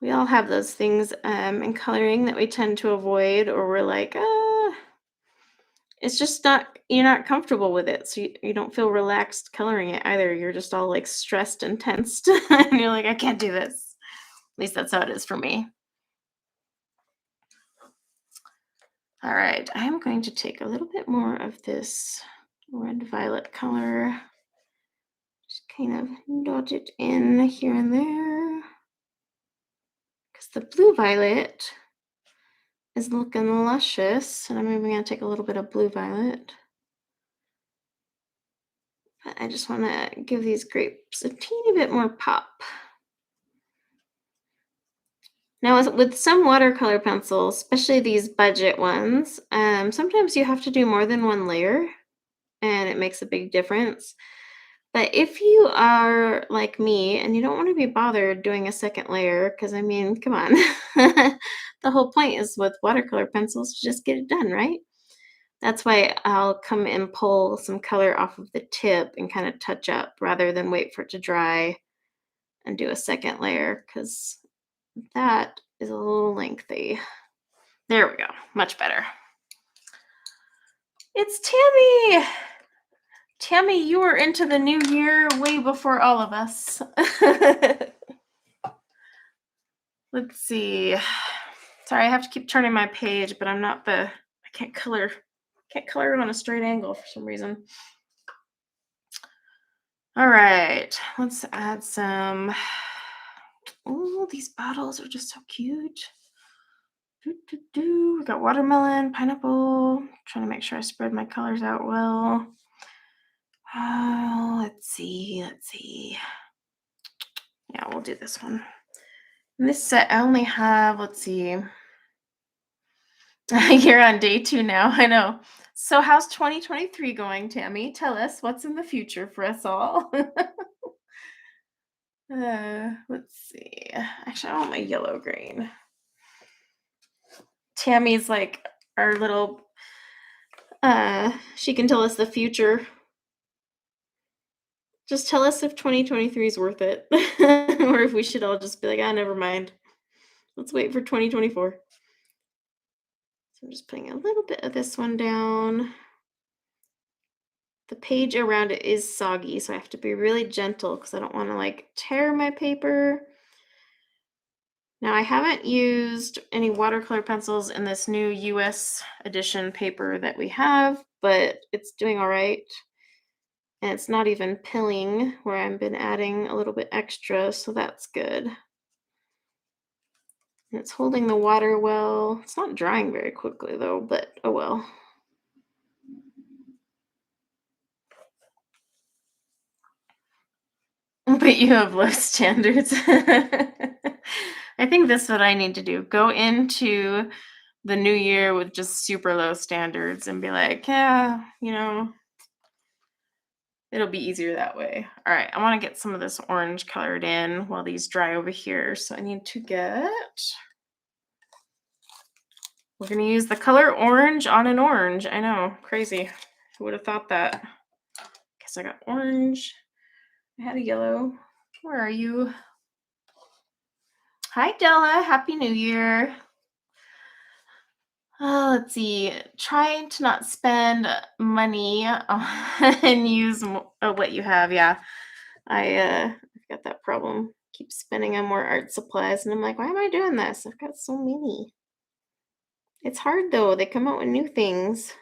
We all have those things in coloring that we tend to avoid, or we're like, it's just not, you're not comfortable with it. So you don't feel relaxed coloring it either. You're just all like stressed and tensed. And you're like, I can't do this. At least that's how it is for me. All right, I'm going to take a little bit more of this red violet color. Just kind of dot it in here and there. Because the blue violet is looking luscious. And I'm even going to take a little bit of blue violet. But I just want to give these grapes a teeny bit more pop. Now, with some watercolor pencils, especially these budget ones, sometimes you have to do more than one layer, and it makes a big difference. But if you are like me and you don't want to be bothered doing a second layer, because I mean, come on, the whole point is with watercolor pencils to just get it done, right? That's why I'll come and pull some color off of the tip and kind of touch up rather than wait for it to dry and do a second layer, because that is a little lengthy. There we go, much better. It's Tammy! Tammy, you were into the new year way before all of us. Let's see. Sorry, I have to keep turning my page, but I can't color on a straight angle for some reason. All right, let's add some. Oh, these bottles are just so cute. We got watermelon, pineapple. Trying to make sure I spread my colors out well. Let's see. Yeah, we'll do this one. In this set, I only have, let's see. You're on day 2 now, I know. So how's 2023 going, Tammy? Tell us what's in the future for us all. Let's see. Actually, I want my yellow green. Tammy's like our little, she can tell us the future. Just tell us if 2023 is worth it. Or if we should all just be like, never mind. Let's wait for 2024. So I'm just putting a little bit of this one down. The page around it is soggy, so I have to be really gentle because I don't want to like tear my paper. Now I haven't used any watercolor pencils in this new US edition paper that we have, but it's doing all right. And it's not even pilling where I've been adding a little bit extra, so that's good. And it's holding the water well. It's not drying very quickly though, but oh well. But you have low standards. I think that's what I need to do. Go into the new year with just super low standards and be like, yeah, it'll be easier that way. All right, I want to get some of this orange colored in while these dry over here. So I need to we're going to use the color orange on an orange. I know, crazy. Who would have thought that? Guess I got orange. I had a yellow. Where are you? Hi, Della. Happy New Year. Let's see. Trying to not spend money and use what you have. Yeah, I've got that problem. Keep spending on more art supplies, and I'm like, why am I doing this? I've got so many. It's hard though. They come out with new things.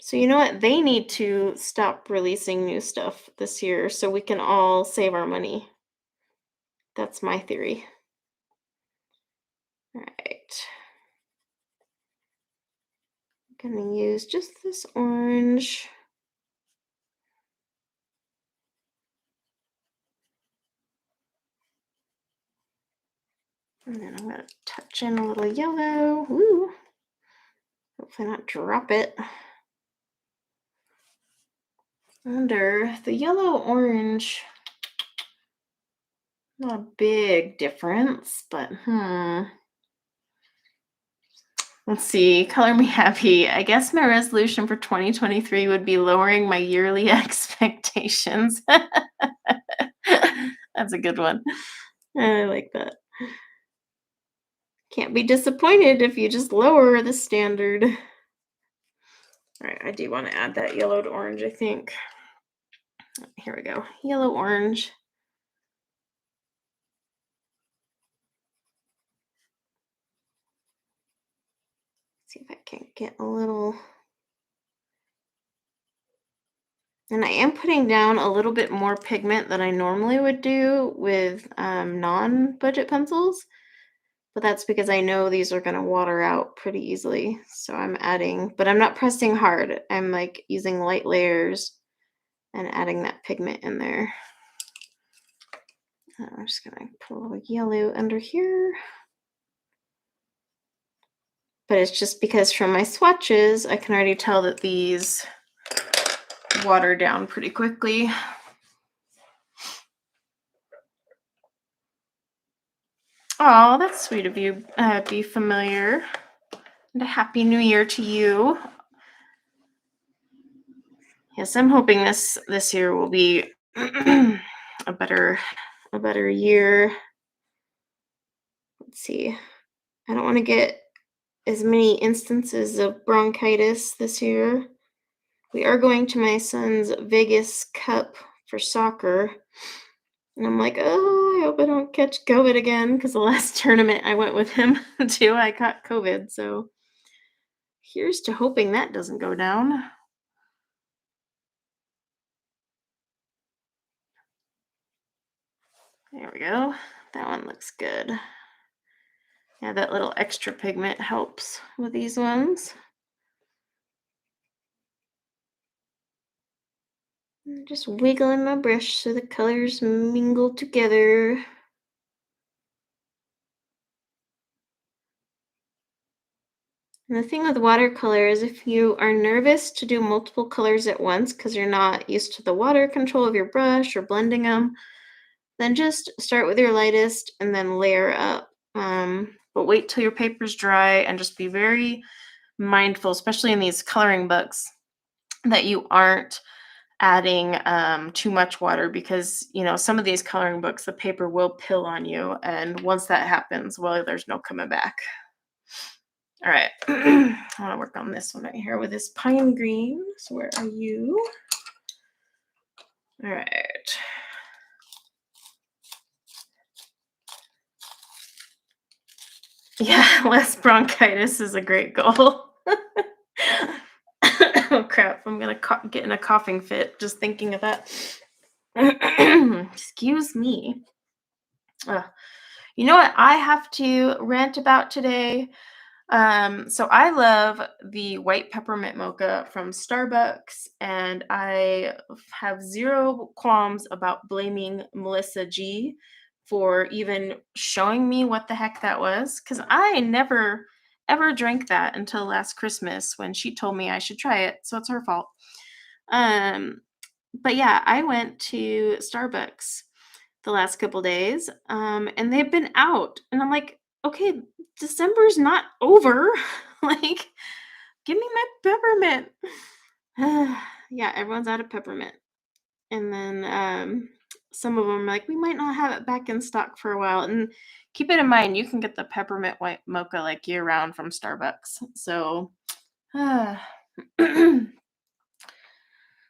So you know what? They need to stop releasing new stuff this year so we can all save our money. That's my theory. All right. I'm gonna use just this orange. And then I'm gonna touch in a little yellow. Ooh. Hopefully not drop it. Under the yellow orange. Not a big difference, but let's see. Color me happy. I guess my resolution for 2023 would be lowering my yearly expectations. That's a good one. I like that. Can't be disappointed if you just lower the standard. All right, I do want to add that yellow to orange, I think. Here we go. Yellow orange. See if I can get a little. And I am putting down a little bit more pigment than I normally would do with non-budget pencils, but that's because I know these are going to water out pretty easily. So I'm adding, but I'm not pressing hard. I'm like using light layers and adding that pigment in there. I'm just going to put a little yellow under here. But it's just because from my swatches, I can already tell that these water down pretty quickly. Oh, that's sweet of you. Be familiar. And a happy new year to you. Yes, I'm hoping this year will be a better year. Let's see. I don't want to get as many instances of bronchitis this year. We are going to my son's Vegas Cup for soccer. And I'm like, oh, I hope I don't catch COVID again, because the last tournament I went with him to, I caught COVID. So here's to hoping that doesn't go down. There we go. That one looks good. Yeah, that little extra pigment helps with these ones. Just wiggling my brush so the colors mingle together. And the thing with watercolor is if you are nervous to do multiple colors at once because you're not used to the water control of your brush or blending them, then just start with your lightest and then layer up. But wait till your paper's dry and just be very mindful, especially in these coloring books, that you aren't adding too much water, because some of these coloring books, the paper will pill on you, and once that happens, well, there's no coming back. All right. I want to work on this one right here with this pine green. So where are you? All right. Yeah, less bronchitis is a great goal. Oh crap, I'm gonna get in a coughing fit just thinking of that. Excuse me. You know what I have to rant about today? So I love the white peppermint mocha from Starbucks, and I have zero qualms about blaming Melissa G for even showing me what the heck that was, because I never ever drank that until last Christmas when she told me I should try it, so it's her fault. But yeah, I went to Starbucks the last couple days, and they've been out, and I'm like, okay, December's not over. Like, give me my peppermint. Yeah, everyone's out of peppermint. And then some of them are like, we might not have it back in stock for a while. And keep it in mind, you can get the peppermint white mocha like year round from Starbucks. So,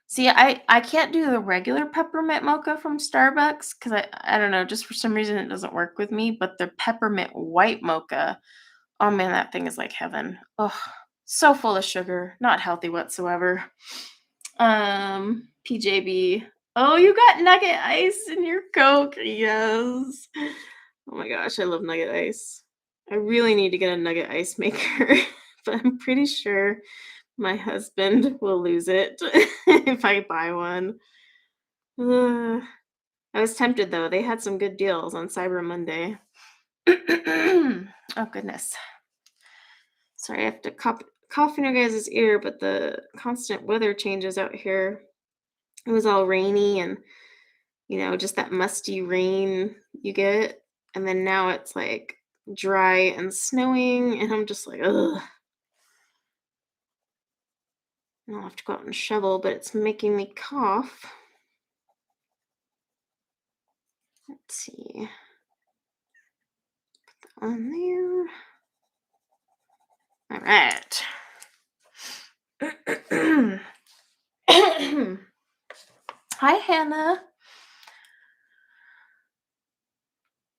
see, I can't do the regular peppermint mocha from Starbucks because I don't know, just for some reason it doesn't work with me. But the peppermint white mocha, oh man, that thing is like heaven. Oh, so full of sugar, not healthy whatsoever. PJB. Oh, you got nugget ice in your Coke. Yes. Oh my gosh, I love nugget ice. I really need to get a nugget ice maker, but I'm pretty sure my husband will lose it if I buy one. I was tempted though. They had some good deals on Cyber Monday. Oh goodness. Sorry, I have to cough in your guys' ear, but the constant weather changes out here. It was all rainy and, just that musty rain you get. And then now it's like dry and snowing, and I'm just like, ugh. I'll have to go out and shovel, but it's making me cough. Let's see. Put that on there. All right. Hi, Hannah.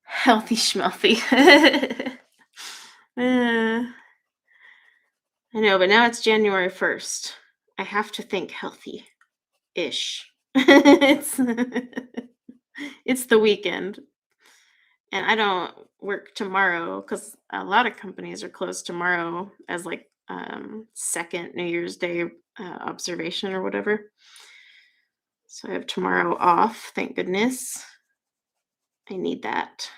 Healthy schmelthy. I know, but now it's January 1st. I have to think healthy-ish. it's the weekend. And I don't work tomorrow because a lot of companies are closed tomorrow as like second New Year's Day observation or whatever. So I have tomorrow off, thank goodness. I need that.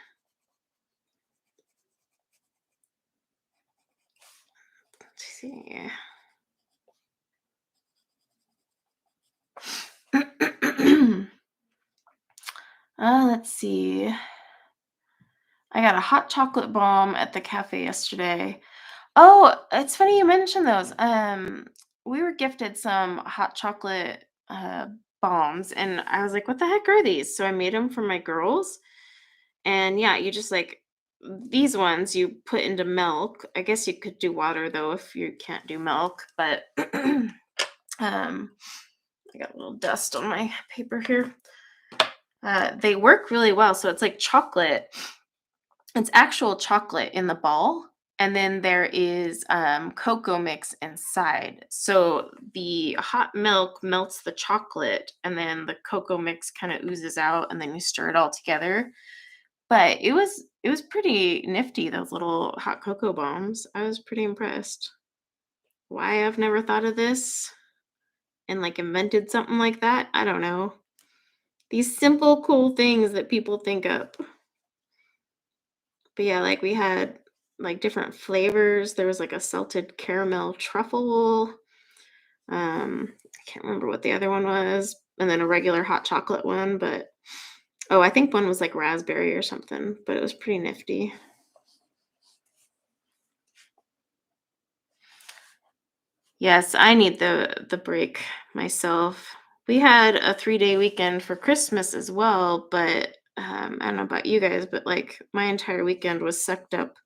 Let's see. Let's see. I got a hot chocolate bomb at the cafe yesterday. Oh, it's funny you mentioned those. We were gifted some hot chocolate bombs, and I was like, "What the heck are these?" So I made them for my girls, and yeah, you just like these ones you put into milk. I guess you could do water though if you can't do milk, but I got a little dust on my paper here. They work really well. So it's like chocolate. It's actual chocolate in the ball, and then there is cocoa mix inside. So the hot milk melts the chocolate, and then the cocoa mix kind of oozes out, and then you stir it all together. But it was pretty nifty, those little hot cocoa bombs. I was pretty impressed. Why I've never thought of this and like invented something like that, I don't know. These simple, cool things that people think up. But yeah, like we had like different flavors. There was like a salted caramel truffle. I can't remember what the other one was. And then a regular hot chocolate one, but I think one was like raspberry or something, but it was pretty nifty. Yes, I need the break myself. We had a 3-day weekend for Christmas as well, but I don't know about you guys, but like my entire weekend was sucked up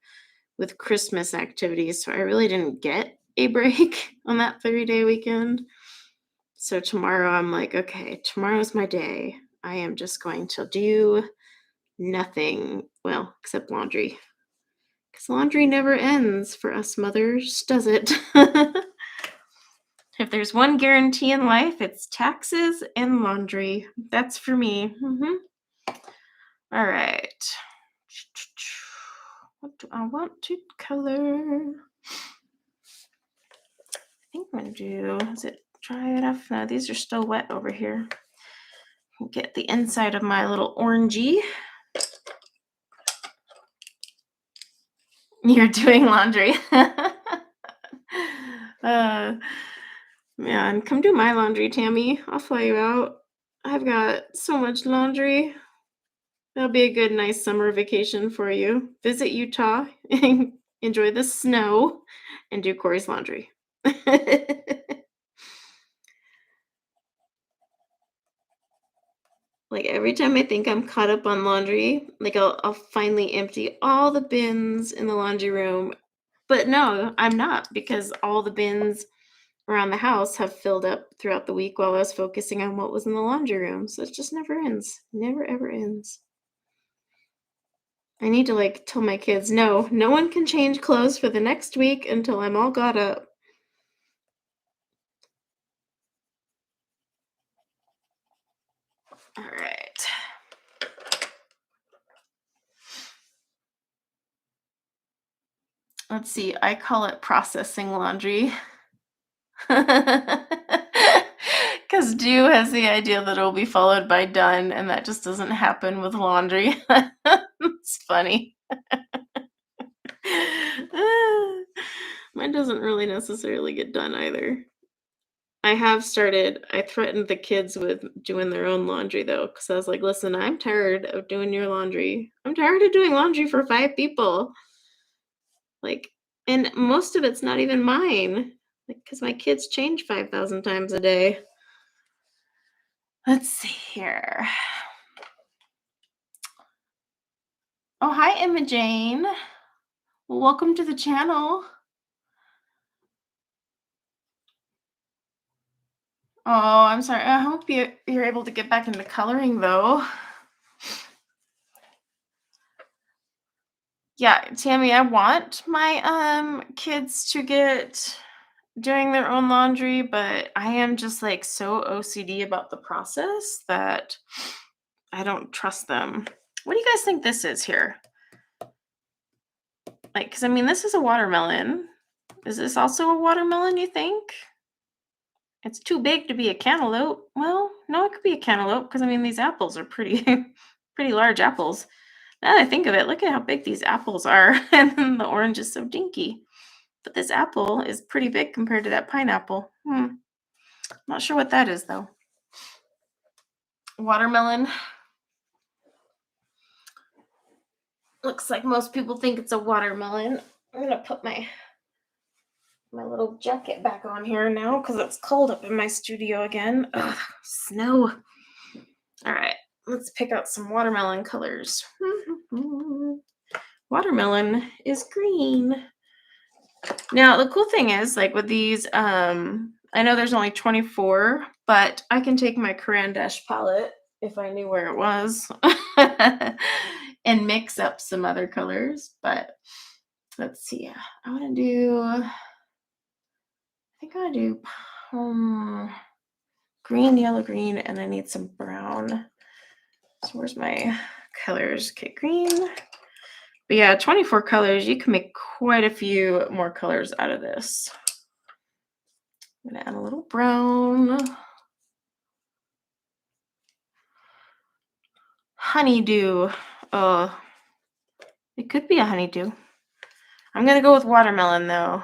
with Christmas activities, so I really didn't get a break on that 30-day weekend. So tomorrow I'm like, okay, tomorrow's my day. I am just going to do nothing, well, except laundry. Because laundry never ends for us mothers, does it? If there's one guarantee in life, it's taxes and laundry. That's for me. All right. What do I want to color? I think I'm going to do, is it dry enough? No, these are still wet over here. Get the inside of my little orangey. You're doing laundry. Man, come do my laundry, Tammy. I'll fly you out. I've got so much laundry. That'll be a good, nice summer vacation for you. Visit Utah, enjoy the snow, and do Corey's laundry. Like every time I think I'm caught up on laundry, like I'll finally empty all the bins in the laundry room. But no, I'm not because all the bins around the house have filled up throughout the week while I was focusing on what was in the laundry room. So it just never ends. Never ever ends. I need to like tell my kids, no, no one can change clothes for the next week until I'm all got up. All right. Let's see. I call it processing laundry. Because do has the idea that it'll be followed by done, and that just doesn't happen with laundry. It's funny. Mine doesn't really necessarily get done either. I threatened the kids with doing their own laundry though, because I was like, listen, I'm tired of doing your laundry. I'm tired of doing laundry for 5 people. Like, and most of it's not even mine. Like, because my kids change 5,000 times a day. Let's see here. Oh, hi, Emma Jane. Well, welcome to the channel. Oh, I'm sorry. I hope you're able to get back into coloring, though. Yeah, Tammy, I want my kids to get doing their own laundry, but I am just like so OCD about the process that I don't trust them. What do you guys think this is here? Like, because I mean, this is a watermelon. Is this also a watermelon, you think? It's too big to be a cantaloupe. Well, no, it could be a cantaloupe because I mean, these apples are pretty, pretty large apples. Now that I think of it, look at how big these apples are, and then the orange is so dinky. But this apple is pretty big compared to that pineapple. Not sure what that is though. Watermelon. Looks like most people think it's a watermelon. I'm gonna put my little jacket back on here now because it's cold up in my studio again. Ugh, snow. All right, let's pick out some watermelon colors. Watermelon is green. Now, the cool thing is, like with these, I know there's only 24, but I can take my Korilynn palette, if I knew where it was, and mix up some other colors. But let's see. I want to do, I think I want to do green, yellow, green, and I need some brown. So where's my colors? Okay, green. But yeah, 24 colors. You can make quite a few more colors out of this. I'm going to add a little brown. Honeydew. It could be a honeydew. I'm going to go with watermelon, though.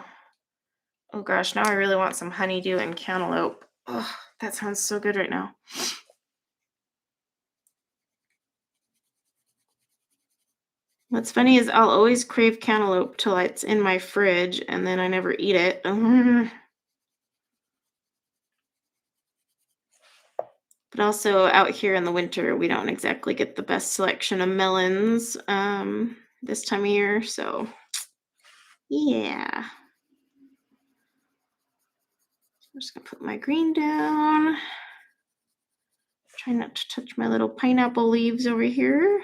Oh, gosh. Now I really want some honeydew and cantaloupe. Oh, that sounds so good right now. What's funny is I'll always crave cantaloupe till it's in my fridge, and then I never eat it. But also out here in the winter, we don't exactly get the best selection of melons this time of year. So, yeah. I'm just going to put my green down. Try not to touch my little pineapple leaves over here.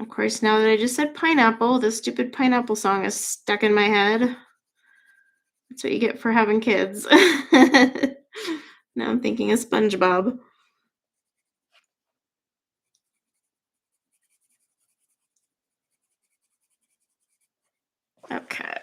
Of course, now that I just said pineapple, the stupid pineapple song is stuck in my head. That's what you get for having kids. Now I'm thinking of SpongeBob. Okay.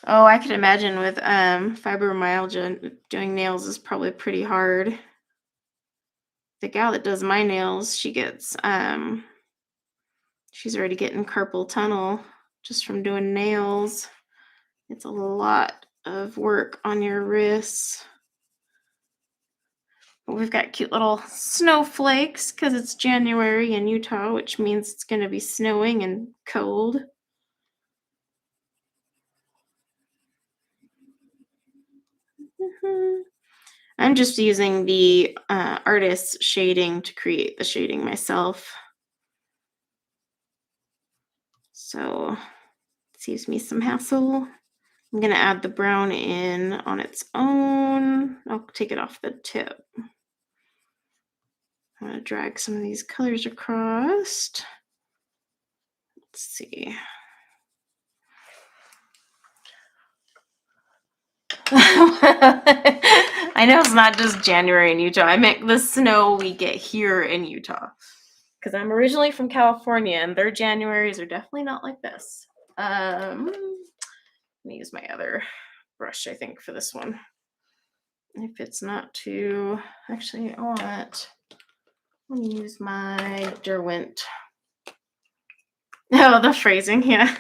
Oh, I could imagine with fibromyalgia, doing nails is probably pretty hard. The gal that does my nails, she's already getting carpal tunnel just from doing nails. It's a lot of work on your wrists. We've got cute little snowflakes because it's January in Utah, which means it's going to be snowing and cold. I'm just using the artist's shading to create the shading myself. So it saves me some hassle. I'm going to add the brown in on its own. I'll take it off the tip. I'm going to drag some of these colors across. Let's see. I know it's not just January in Utah. I meant the snow we get here in Utah. Because I'm originally from California, and their Januaries are definitely not like this. Let me use my other brush, I think, for this one. If it's not too... Actually, let me use my Derwent. Oh, the phrasing, yeah.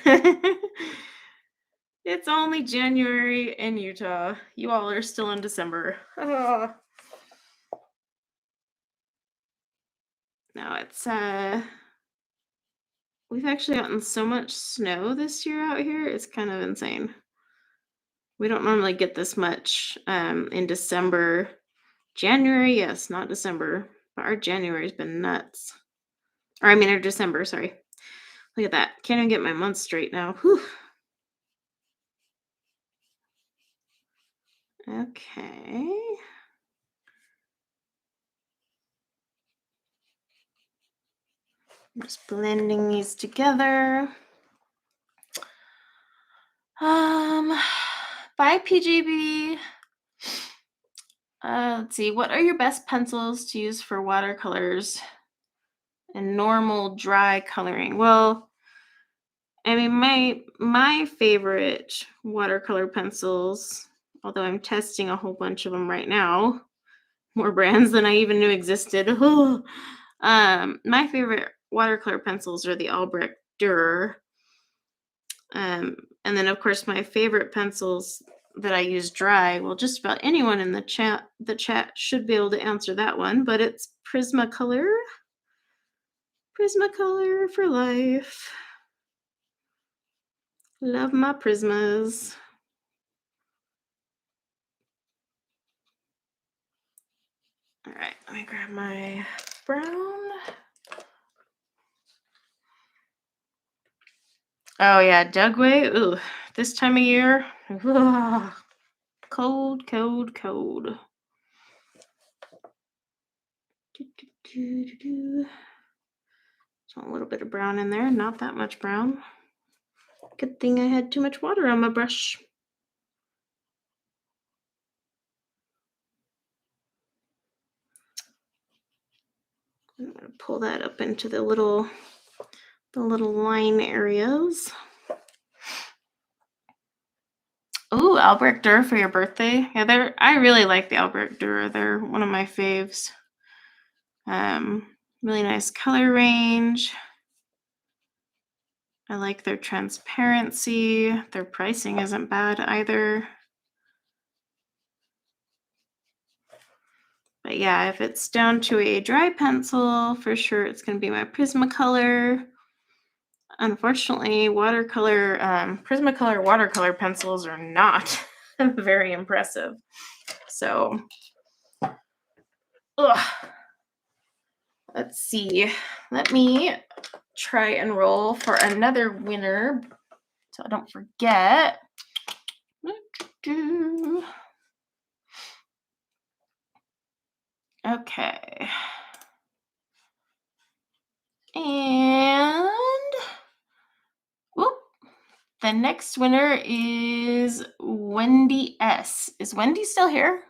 It's only January in Utah. You all are still in December. Oh. No, it's we've actually gotten so much snow this year out here. It's kind of insane. We don't normally get this much in December. January, yes, not December. But our January's been nuts. Or I mean our December, sorry. Look at that. Can't even get my months straight now. Whew. Okay. I'm just blending these together. By PGB. Let's see. What are your best pencils to use for watercolors and normal dry coloring? Well, I mean, my favorite watercolor pencils, although I'm testing a whole bunch of them right now, more brands than I even knew existed. My favorite watercolor pencils are the Albrecht Dürer. And then, of course, my favorite pencils that I use dry. Well, just about anyone in the chat should be able to answer that one, but it's Prismacolor. Prismacolor for life. Love my Prismas. All right, let me grab my brown. Oh yeah, Dugway. Ooh, this time of year. Ugh. Cold, cold, cold. So a little bit of brown in there, not that much brown. Good thing I had too much water on my brush. I'm going to pull that up into the little line areas. Oh, Albrecht Dürer for your birthday. Yeah, I really like the Albrecht Dürer. They're one of my faves. Really nice color range. I like their transparency. Their pricing isn't bad either. But yeah, if it's down to a dry pencil, for sure it's going to be my Prismacolor. Unfortunately, Prismacolor watercolor pencils are not very impressive. So, let's see. Let me try and roll for another winner so I don't forget. Okay. And whoop. The next winner is Wendy S. Is Wendy still here?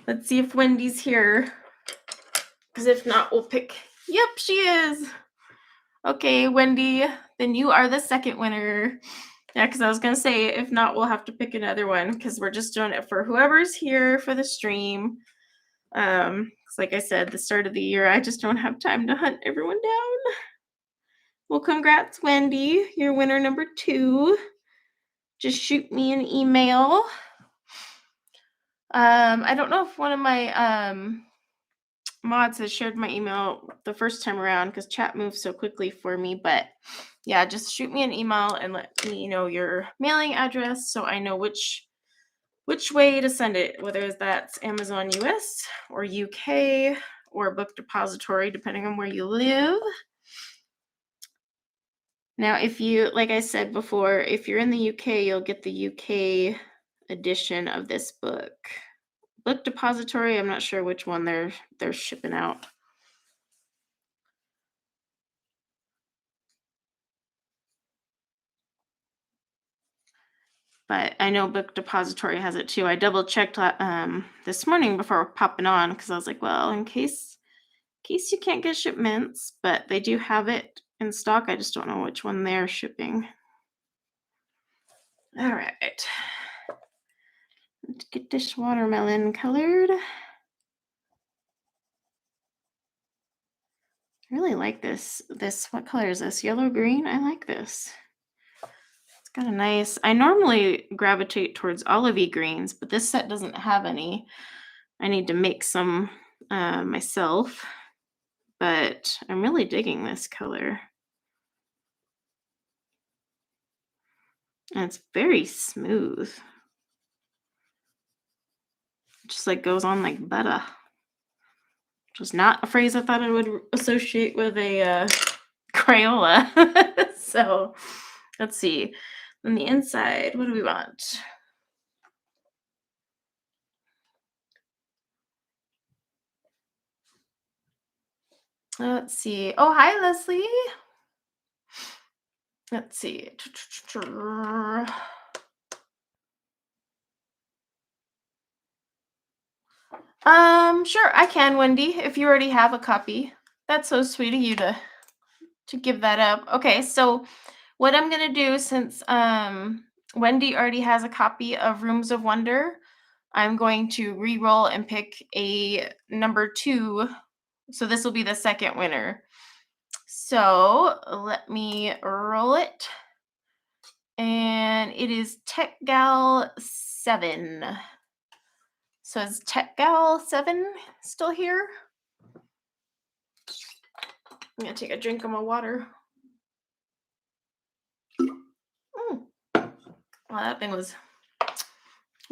Let's see if Wendy's here. Because if not, we'll pick. Yep, she is. Okay, Wendy, then you are the second winner. Yeah, because I was going to say, if not, we'll have to pick another one because we're just doing it for whoever's here for the stream. Like I said, the start of the year, I just don't have time to hunt everyone down. Well, congrats, Wendy. You're winner number 2. Just shoot me an email. I don't know if one of my Mod says shared my email the first time around because chat moves so quickly for me. But yeah, just shoot me an email and let me know your mailing address so I know which way to send it, whether that's Amazon US or UK or Book Depository, depending on where you live. Now, if you, like I said before, if you're in the UK, you'll get the UK edition of this book. Book Depository, I'm not sure which one they're shipping out. But I know Book Depository has it too. I double checked this morning before popping on because I was like, well, in case you can't get shipments, but they do have it in stock. I just don't know which one they're shipping. All right. Let's get this watermelon colored. I really like this. What color is this? Yellow green? I like this. It's got a nice, I normally gravitate towards olivey greens, but this set doesn't have any. I need to make some myself, but I'm really digging this color. And it's very smooth. It just like goes on like butter. Which was not a phrase I thought I would associate with a Crayola. So let's see. On the inside, what do we want? Let's see. Oh, hi, Leslie. Let's see. Sure, I can, Wendy, if you already have a copy. That's so sweet of you to give that up. Okay, so what I'm gonna do, since Wendy already has a copy of Rooms of Wonder, I'm going to re-roll and pick a number 2. So this will be the second winner. So let me roll it. And it is Tech Gal 7. So is Tech Gal 7 still here? I'm gonna take a drink of my water. Well, that thing was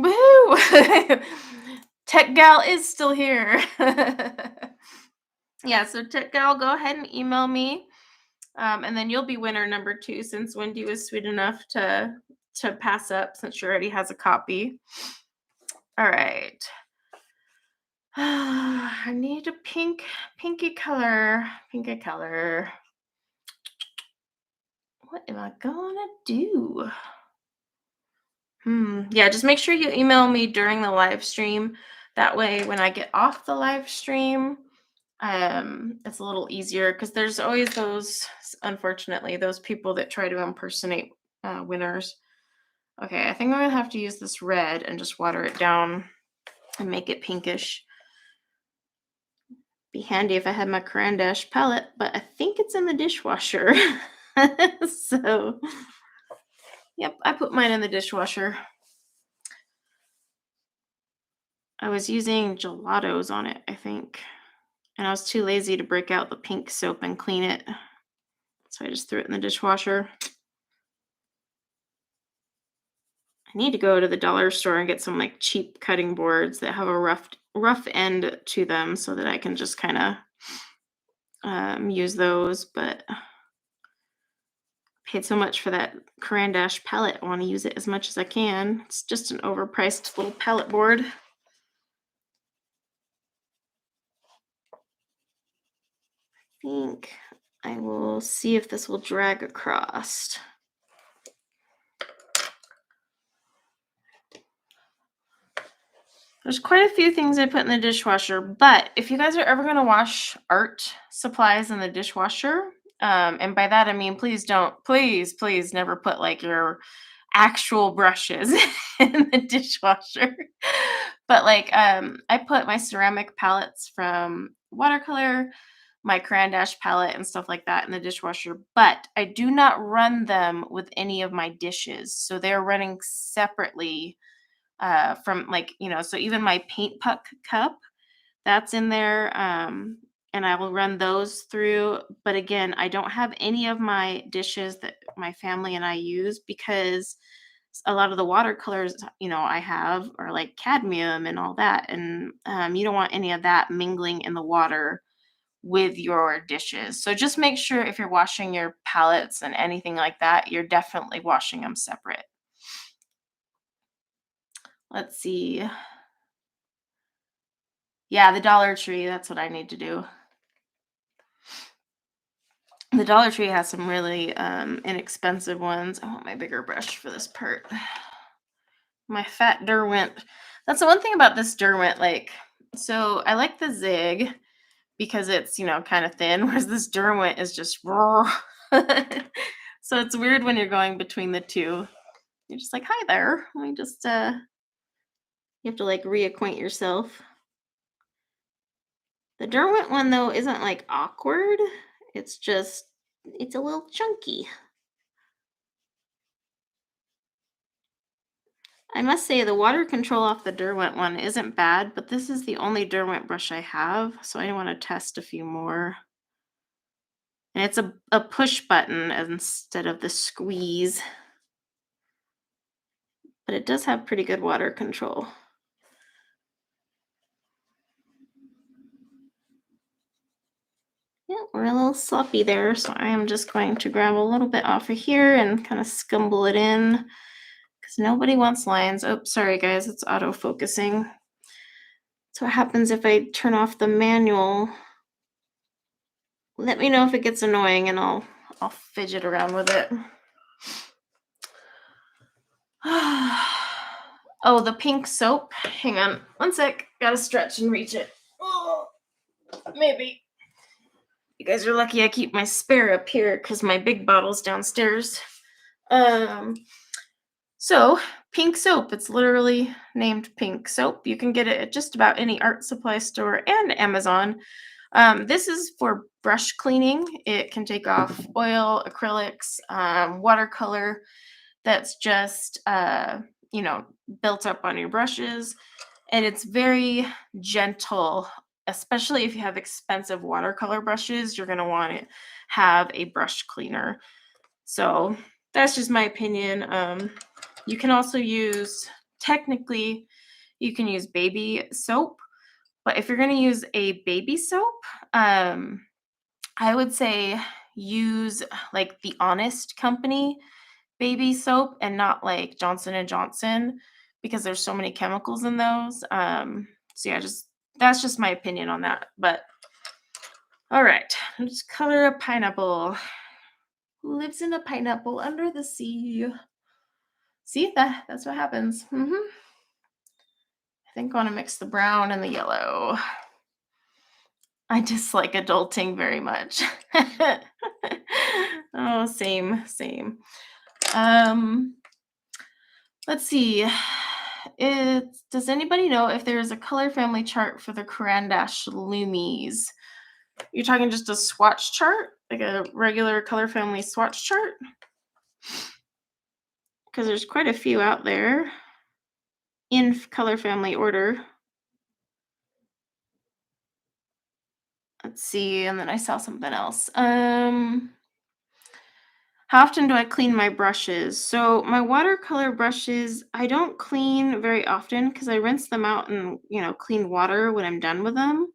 woohoo! Tech Gal is still here. Yeah, so Tech Gal, go ahead and email me. And then you'll be winner number 2 since Wendy was sweet enough to pass up since she already has a copy. All right. I need a pinky color. What am I gonna do? Yeah, just make sure you email me during the live stream. That way, when I get off the live stream, it's a little easier because there's always those, unfortunately, those people that try to impersonate winners. Okay, I think I'm gonna have to use this red and just water it down and make it pinkish. Be handy if I had my Caran d'Ache palette, but I think it's in the dishwasher. So, yep, I put mine in the dishwasher. I was using gelatos on it, I think. And I was too lazy to break out the pink soap and clean it. So I just threw it in the dishwasher. I need to go to the dollar store and get some like cheap cutting boards that have a rough end to them so that I can just kind of use those. But I paid so much for that Caran d'Ache palette. I want to use it as much as I can. It's just an overpriced little palette board. I think I will see if this will drag across. There's quite a few things I put in the dishwasher, but if you guys are ever going to wash art supplies in the dishwasher, and by that I mean please never put like your actual brushes in the dishwasher. But like I put my ceramic palettes from watercolor, my Crayon Dash palette and stuff like that in the dishwasher, but I do not run them with any of my dishes. So they're running separately from, like, so even my paint puck cup That's in there, and I will run those through. But again, I don't have any of my dishes that my family and I use because a lot of the watercolors, I have are like cadmium and all that, and you don't want any of that mingling in the water with your dishes. So just make sure if you're washing your palettes and anything like that, you're definitely washing them separate. Let's see. Yeah, the Dollar Tree, that's what I need to do. The Dollar Tree has some really inexpensive ones. I want my bigger brush for this part. My fat Derwent. That's the one thing about this Derwent. So I like the Zig because it's, kind of thin, whereas this Derwent is just raw. So it's weird when you're going between the two. You're just like, hi there. Let me just, you have to like reacquaint yourself. The Derwent one, though, isn't like awkward. It's just, it's a little chunky. I must say the water control off the Derwent one isn't bad, but this is the only Derwent brush I have, so I want to test a few more. And it's a push button instead of the squeeze. But it does have pretty good water control. Yeah, we're a little sloppy there, so I am just going to grab a little bit off of here and kind of scumble it in because nobody wants lines. Oh, sorry guys, it's auto-focusing. So what happens if I turn off the manual? Let me know if it gets annoying and I'll fidget around with it. Oh, the pink soap. Hang on one sec. Gotta stretch and reach it. Oh, maybe. You guys are lucky I keep my spare up here because my big bottle's downstairs. So pink soap. It's literally named pink soap. You can get it at just about any art supply store and Amazon. This is for brush cleaning. It can take off oil, acrylics, watercolor that's just built up on your brushes, and it's very gentle, especially if you have expensive watercolor brushes. You're going to want to have a brush cleaner. So that's just my opinion. You can also technically you can use baby soap, but if you're going to use a baby soap, I would say use like the Honest Company baby soap and not like Johnson and Johnson because there's so many chemicals in those. So yeah, that's just my opinion on that. But all right, I'll just color a pineapple. Who lives in a pineapple under the sea? See, that's what happens. I think I want to mix the brown and the yellow. I dislike adulting very much. Oh, same. Let's see. Does anybody know if there's a color family chart for the Korilynn Loomies? You're talking just a swatch chart? Like a regular color family swatch chart? Because there's quite a few out there in color family order. Let's see, and then I saw something else. How often do I clean my brushes? So my watercolor brushes, I don't clean very often because I rinse them out in, clean water when I'm done with them.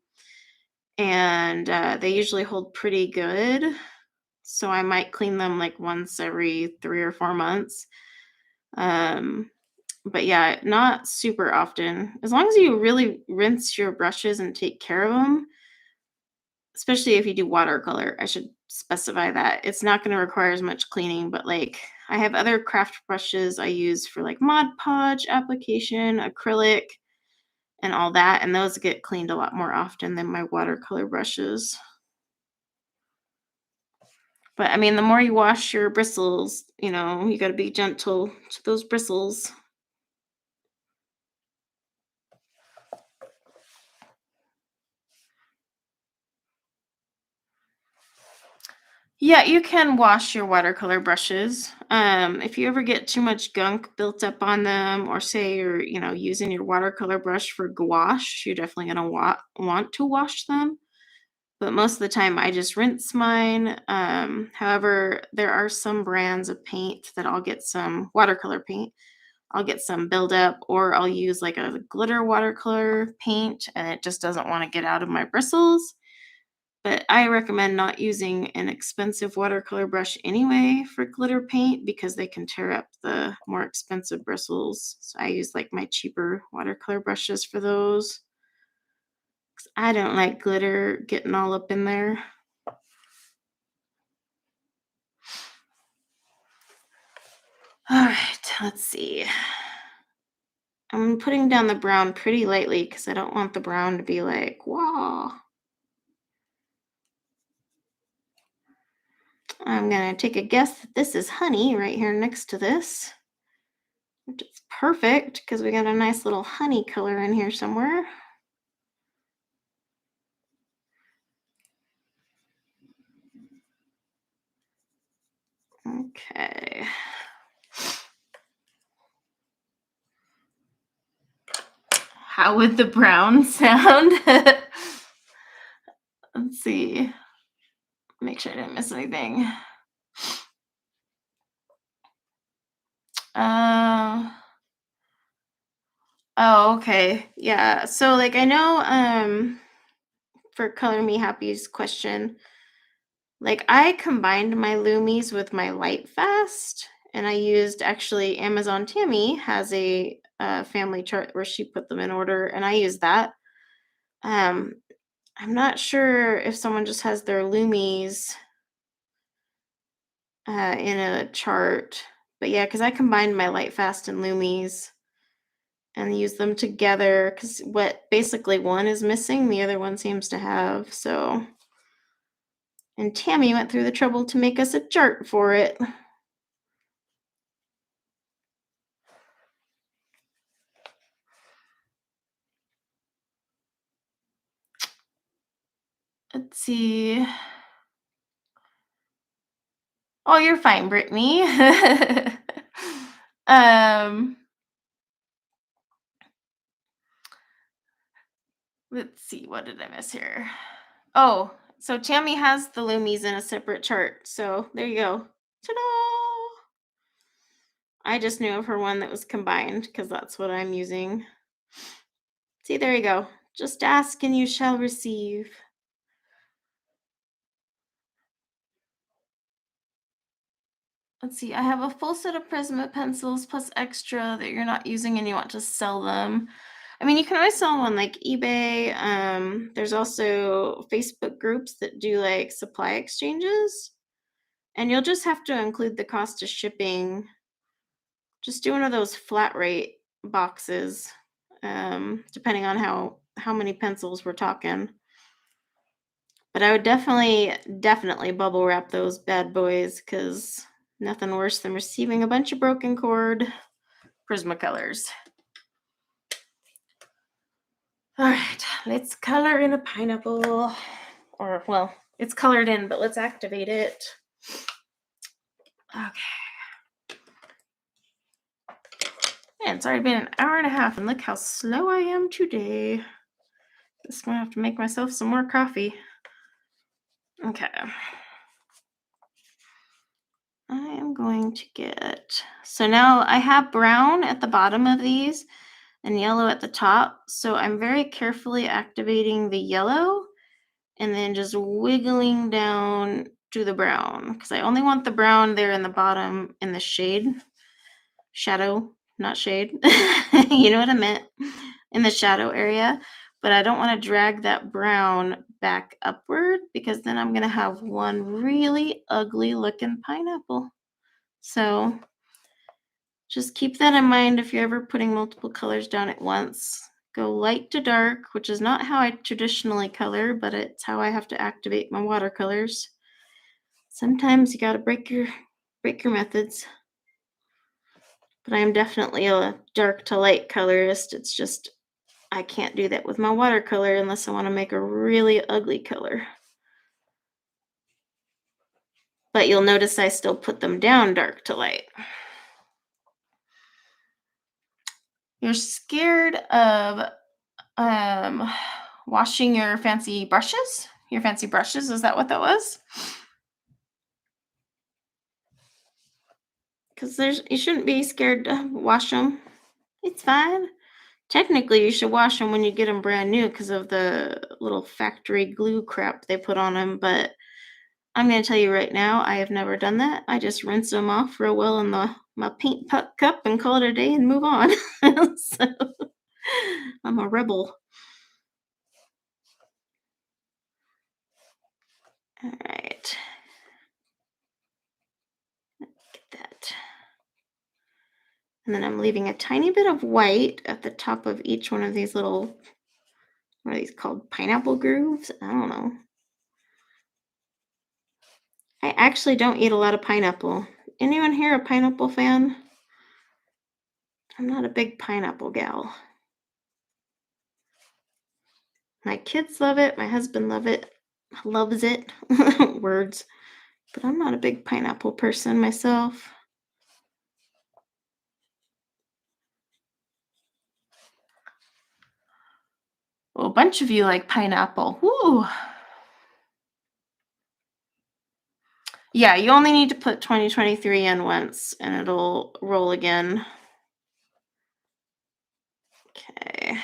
And they usually hold pretty good. So I might clean them like once every 3 or 4 months. But yeah, not super often. As long as you really rinse your brushes and take care of them, especially if you do watercolor, I should specify that. It's not going to require as much cleaning, but like I have other craft brushes I use for like Mod Podge application, acrylic, and all that, and those get cleaned a lot more often than my watercolor brushes. But I mean, the more you wash your bristles, you got to be gentle to those bristles. Yeah, you can wash your watercolor brushes. If you ever get too much gunk built up on them, or say you're, using your watercolor brush for gouache, you're definitely going to want to wash them. But most of the time I just rinse mine. However, there are some brands of paint that I'll get some watercolor paint. I'll get some buildup, or I'll use like a glitter watercolor paint, and it just doesn't want to get out of my bristles. But I recommend not using an expensive watercolor brush anyway for glitter paint, because they can tear up the more expensive bristles. So I use like my cheaper watercolor brushes for those. I don't like glitter getting all up in there. All right, let's see. I'm putting down the brown pretty lightly because I don't want the brown to be like, wow. I'm going to take a guess that this is honey right here next to this, which is perfect because we got a nice little honey color in here somewhere. Okay. How would the brown sound? Let's see. Make sure I didn't miss anything. Oh, okay. Yeah. So like I know for Color Me Happy's question, like I combined my Loomies with my Light Fast, and I used, actually, Amazon Tammy has a family chart where she put them in order, and I used that. Um, I'm not sure if someone just has their Loomies in a chart, but yeah, because I combined my Light Fast and Loomies and use them together, because what basically one is missing, the other one seems to have. So, and Tammy went through the trouble to make us a chart for it. Let's see. Oh, you're fine, Brittany. um, let's see. What did I miss here? Oh, so Tammy has the Loomies in a separate chart. So there you go. Ta-da! I just knew of her one that was combined because that's what I'm using. See, there you go. Just ask and you shall receive. Let's see. I have a full set of Prisma pencils plus extra that you're not using and you want to sell them. I mean, you can always sell them on like eBay. There's also Facebook groups that do like supply exchanges, and you'll just have to include the cost of shipping. Just do one of those flat rate boxes, depending on how many pencils we're talking. But I would definitely bubble wrap those bad boys, because nothing worse than receiving a bunch of broken cord Prismacolors. All right, let's color in a pineapple. Or, well, it's colored in, but let's activate it. Okay. Man, it's already been an hour and a half, and look how slow I am today. Just gonna have to make myself some more coffee. Okay. I am going to get, so now I have brown at the bottom of these and yellow at the top. So I'm very carefully activating the yellow and then just wiggling down to the brown, because I only want the brown there in the bottom in the shade. Shadow, not shade. You know what I meant? In the shadow area. But I don't want to drag that brown back upward, because then I'm going to have one really ugly looking pineapple. So just keep that in mind if you're ever putting multiple colors down at once. Go light to dark, which is not how I traditionally color, but it's how I have to activate my watercolors. Sometimes you got to break your methods. But I am definitely a dark to light colorist. It's just I can't do that with my watercolor unless I want to make a really ugly color. But you'll notice I still put them down dark to light. You're scared of washing your fancy brushes? Your fancy brushes, is that what that was? Because you shouldn't be scared to wash them. It's fine. Technically, you should wash them when you get them brand new because of the little factory glue crap they put on them. But I'm going to tell you right now, I have never done that. I just rinse them off real well in my paint cup and call it a day and move on. So, I'm a rebel. All right. Get that. And then I'm leaving a tiny bit of white at the top of each one of these little, what are these called? Pineapple grooves? I don't know. I actually don't eat a lot of pineapple. Anyone here a pineapple fan? I'm not a big pineapple gal. My kids love it. My husband loves it. Words. But I'm not a big pineapple person myself. Well, a bunch of you like pineapple. Woo! Yeah, you only need to put 2023 in once and it'll roll again. Okay.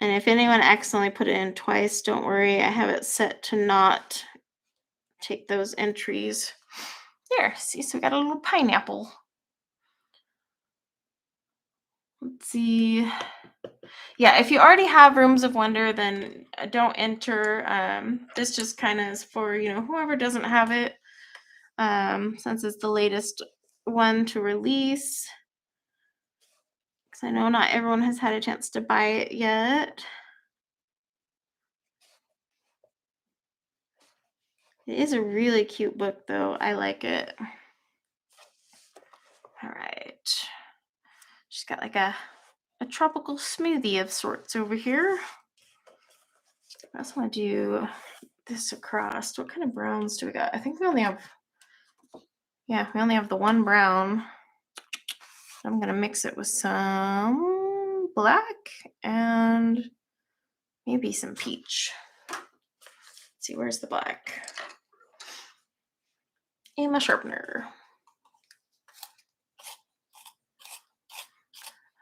And if anyone accidentally put it in twice, don't worry. I have it set to not take those entries. There, see, so we got a little pineapple. Let's see. Yeah, if you already have Rooms of Wonder, then don't enter. This just kind of is for, whoever doesn't have it, since it's the latest one to release. Because I know not everyone has had a chance to buy it yet. It is a really cute book, though. I like it. All right. She's got like a tropical smoothie of sorts over here. I also want to do this across. What kind of browns do we got? I think we only have the one brown. I'm going to mix it with some black and maybe some peach. Let's see, where's the black? And my sharpener.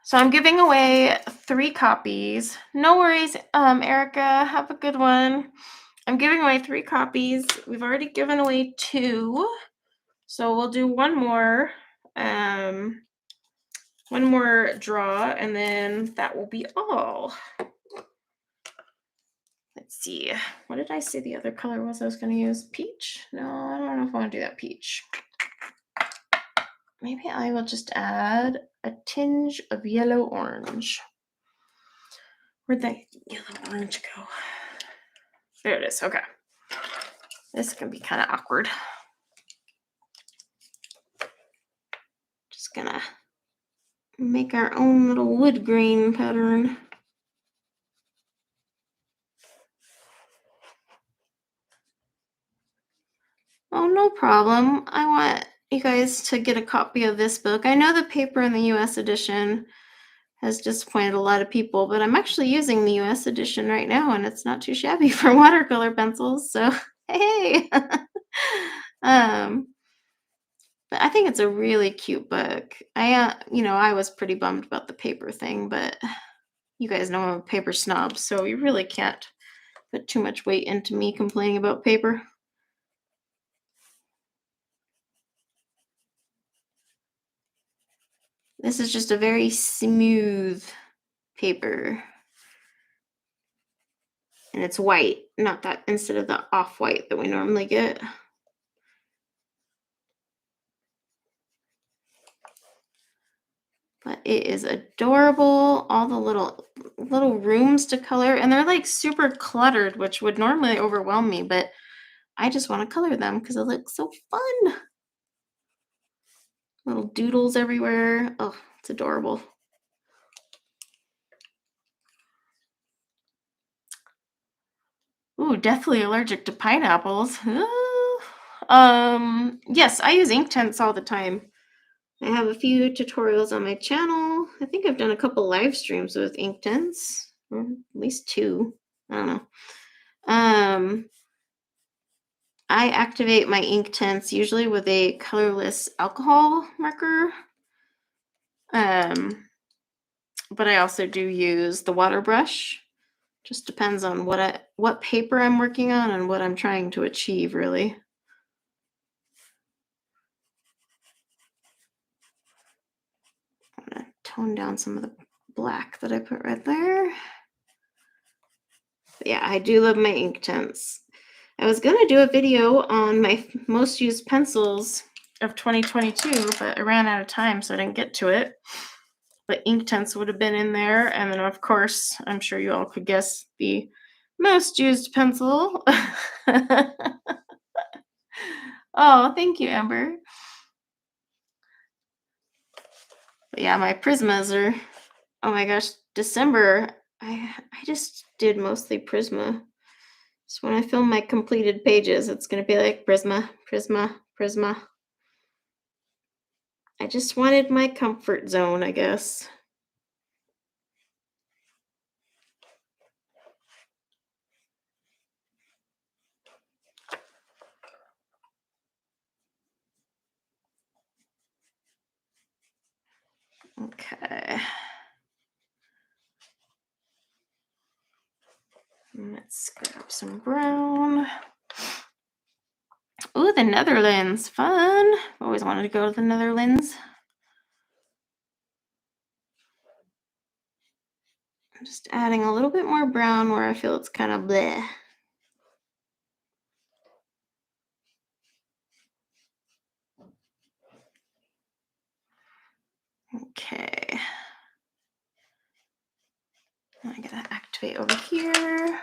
So I'm giving away 3 copies. No worries, Erica. Have a good one. I'm giving away 3 copies. We've already given away 2. So we'll do one more draw, and then that will be all. Let's see. What did I say the other color was I was going to use? Peach? No, I don't know if I want to do that peach. Maybe I will just add a tinge of yellow-orange. Where'd that yellow-orange go? There it is. Okay. This can be kind of awkward. Just gonna make our own little wood grain pattern. Oh, no problem. I want you guys to get a copy of this book. I know the paper in the US edition has disappointed a lot of people, but I'm actually using the US edition right now, and it's not too shabby for watercolor pencils. So, hey. But I think it's a really cute book. I was pretty bummed about the paper thing, but you guys know I'm a paper snob, so you really can't put too much weight into me complaining about paper. This is just a very smooth paper. And it's white, not that instead of the off-white that we normally get. But it is adorable. All the little rooms to color, and they're like super cluttered, which would normally overwhelm me, but I just want to color them because it looks so fun. Little doodles everywhere. Oh, it's adorable. Ooh, deathly allergic to pineapples. Yes, I use ink tints all the time. I have a few tutorials on my channel. I think I've done a couple live streams with ink tints, or at least 2. I don't know. I activate my ink tints usually with a colorless alcohol marker. But I also do use the water brush. Just depends on what paper I'm working on and what I'm trying to achieve, really. I'm gonna tone down some of the black that I put right there. But yeah, I do love my ink tints. I was gonna do a video on my most used pencils of 2022, but I ran out of time, so I didn't get to it. But ink tints would have been in there, and then of course, I'm sure you all could guess the most used pencil. Oh, thank you, Amber. But yeah, my Prismas are, oh my gosh, December, I just did mostly Prisma. So when I film my completed pages, it's going to be like Prisma, Prisma, Prisma. I just wanted my comfort zone, I guess. Okay. Let's grab some brown. Ooh, the Netherlands. Fun. Always wanted to go to the Netherlands. I'm just adding a little bit more brown where I feel it's kind of bleh. Okay. I gotta activate over here.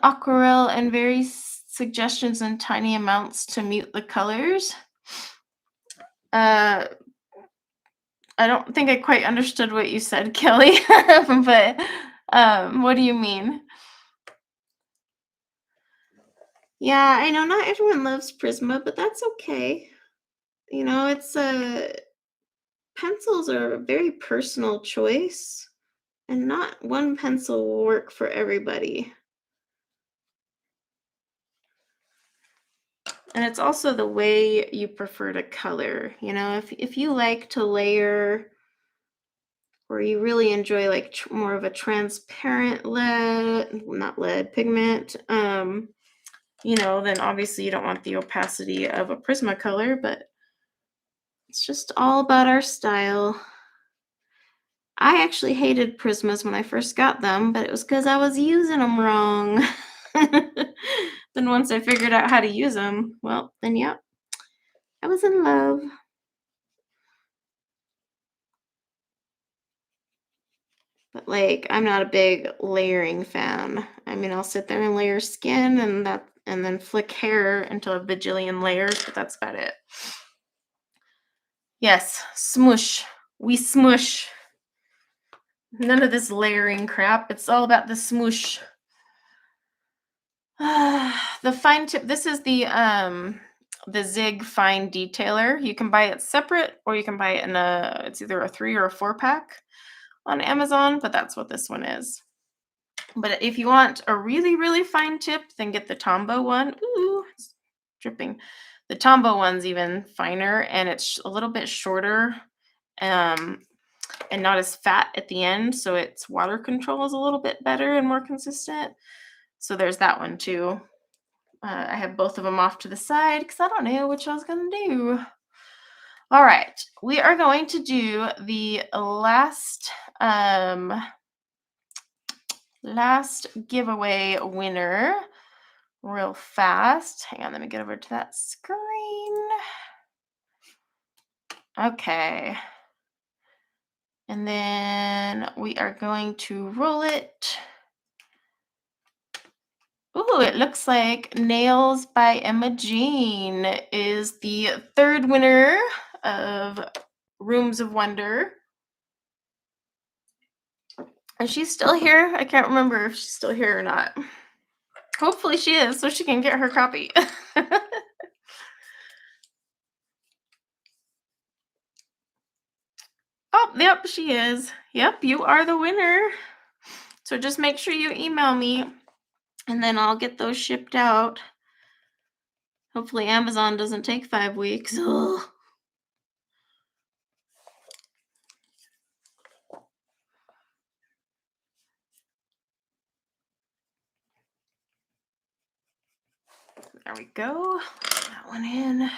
Aquarelle and various suggestions in tiny amounts to mute the colors. I don't think I quite understood what you said, Kelly, but what do you mean? Yeah, I know not everyone loves Prisma, but that's okay. You know, it's pencils are a very personal choice, and not one pencil will work for everybody. And it's also the way you prefer to color. You know, if you like to layer, or you really enjoy like more of a transparent not lead pigment, you know, then obviously you don't want the opacity of a Prismacolor, but it's just all about our style. I actually hated Prismas when I first got them, but it was because I was using them wrong. Then once I figured out how to use them, well, then yeah, I was in love. But like, I'm not a big layering fan. I mean, I'll sit there and layer skin and then flick hair into a bajillion layers, but that's about it. Yes, smoosh. We smoosh. None of this layering crap. It's all about the smoosh. The fine tip. This is the Zig Fine Detailer. You can buy it separate, or you can buy it in it's either a 3 or a 4 pack on Amazon, but that's what this one is. But if you want a really, really fine tip, then get the Tombow one. Ooh, it's dripping. The Tombow one's even finer, and it's a little bit shorter, and not as fat at the end, so its water control is a little bit better and more consistent. So there's that one too. I have both of them off to the side because I don't know which I was going to do. All right, we are going to do the last giveaway winner real fast. Hang on, let me get over to that screen. Okay. And then we are going to roll it. Ooh, it looks like Nails by Emma Jean is the third winner of Rooms of Wonder. Is she still here? I can't remember if she's still here or not. Hopefully she is, so she can get her copy. Oh, yep, she is. Yep, you are the winner. So just make sure you email me and then I'll get those shipped out. Hopefully Amazon doesn't take 5 weeks. Ugh. There we go. Put that one in.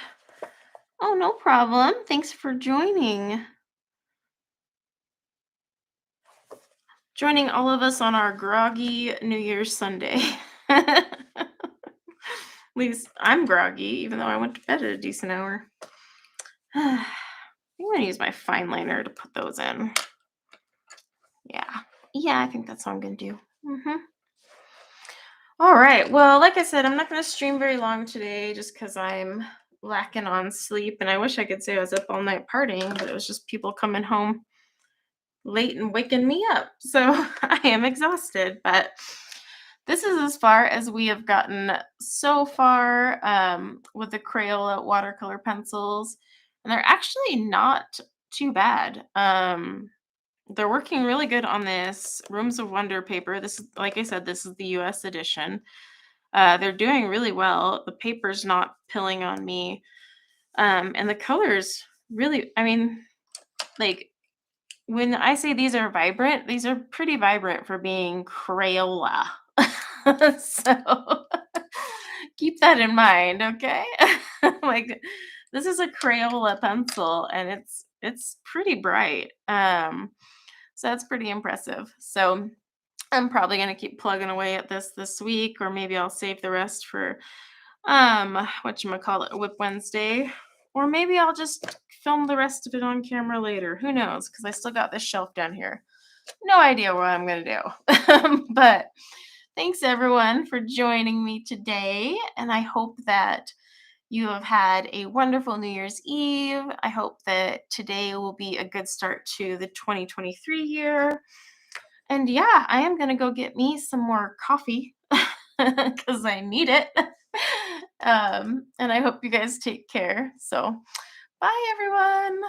Oh, no problem. Thanks for joining. Joining all of us on our groggy New Year's Sunday. At least I'm groggy, even though I went to bed at a decent hour. I'm going to use my fine liner to put those in. Yeah. Yeah, I think that's what I'm going to do. All right. Well, like I said, I'm not going to stream very long today just because I'm lacking on sleep. And I wish I could say I was up all night partying, but it was just people coming home late and waking me up. So I am exhausted. But this is as far as we have gotten so far with the Crayola watercolor pencils. And they're actually not too bad. They're working really good on this Rooms of Wonder paper. This is, like I said, this is the US edition. They're doing really well. The paper's not pilling on me. And the colors really, I mean, like when I say these are vibrant, these are pretty vibrant for being Crayola. So keep that in mind, okay? Like this is a Crayola pencil and it's pretty bright. So that's pretty impressive. So I'm probably going to keep plugging away at this week, or maybe I'll save the rest for whatchamacallit, Whip Wednesday, or maybe I'll just film the rest of it on camera later. Who knows? Because I still got this shelf down here. No idea what I'm going to do. But thanks everyone for joining me today, and I hope that you have had a wonderful New Year's Eve. I hope that today will be a good start to the 2023 year. And yeah, I am going to go get me some more coffee because I need it. And I hope you guys take care. So, bye everyone.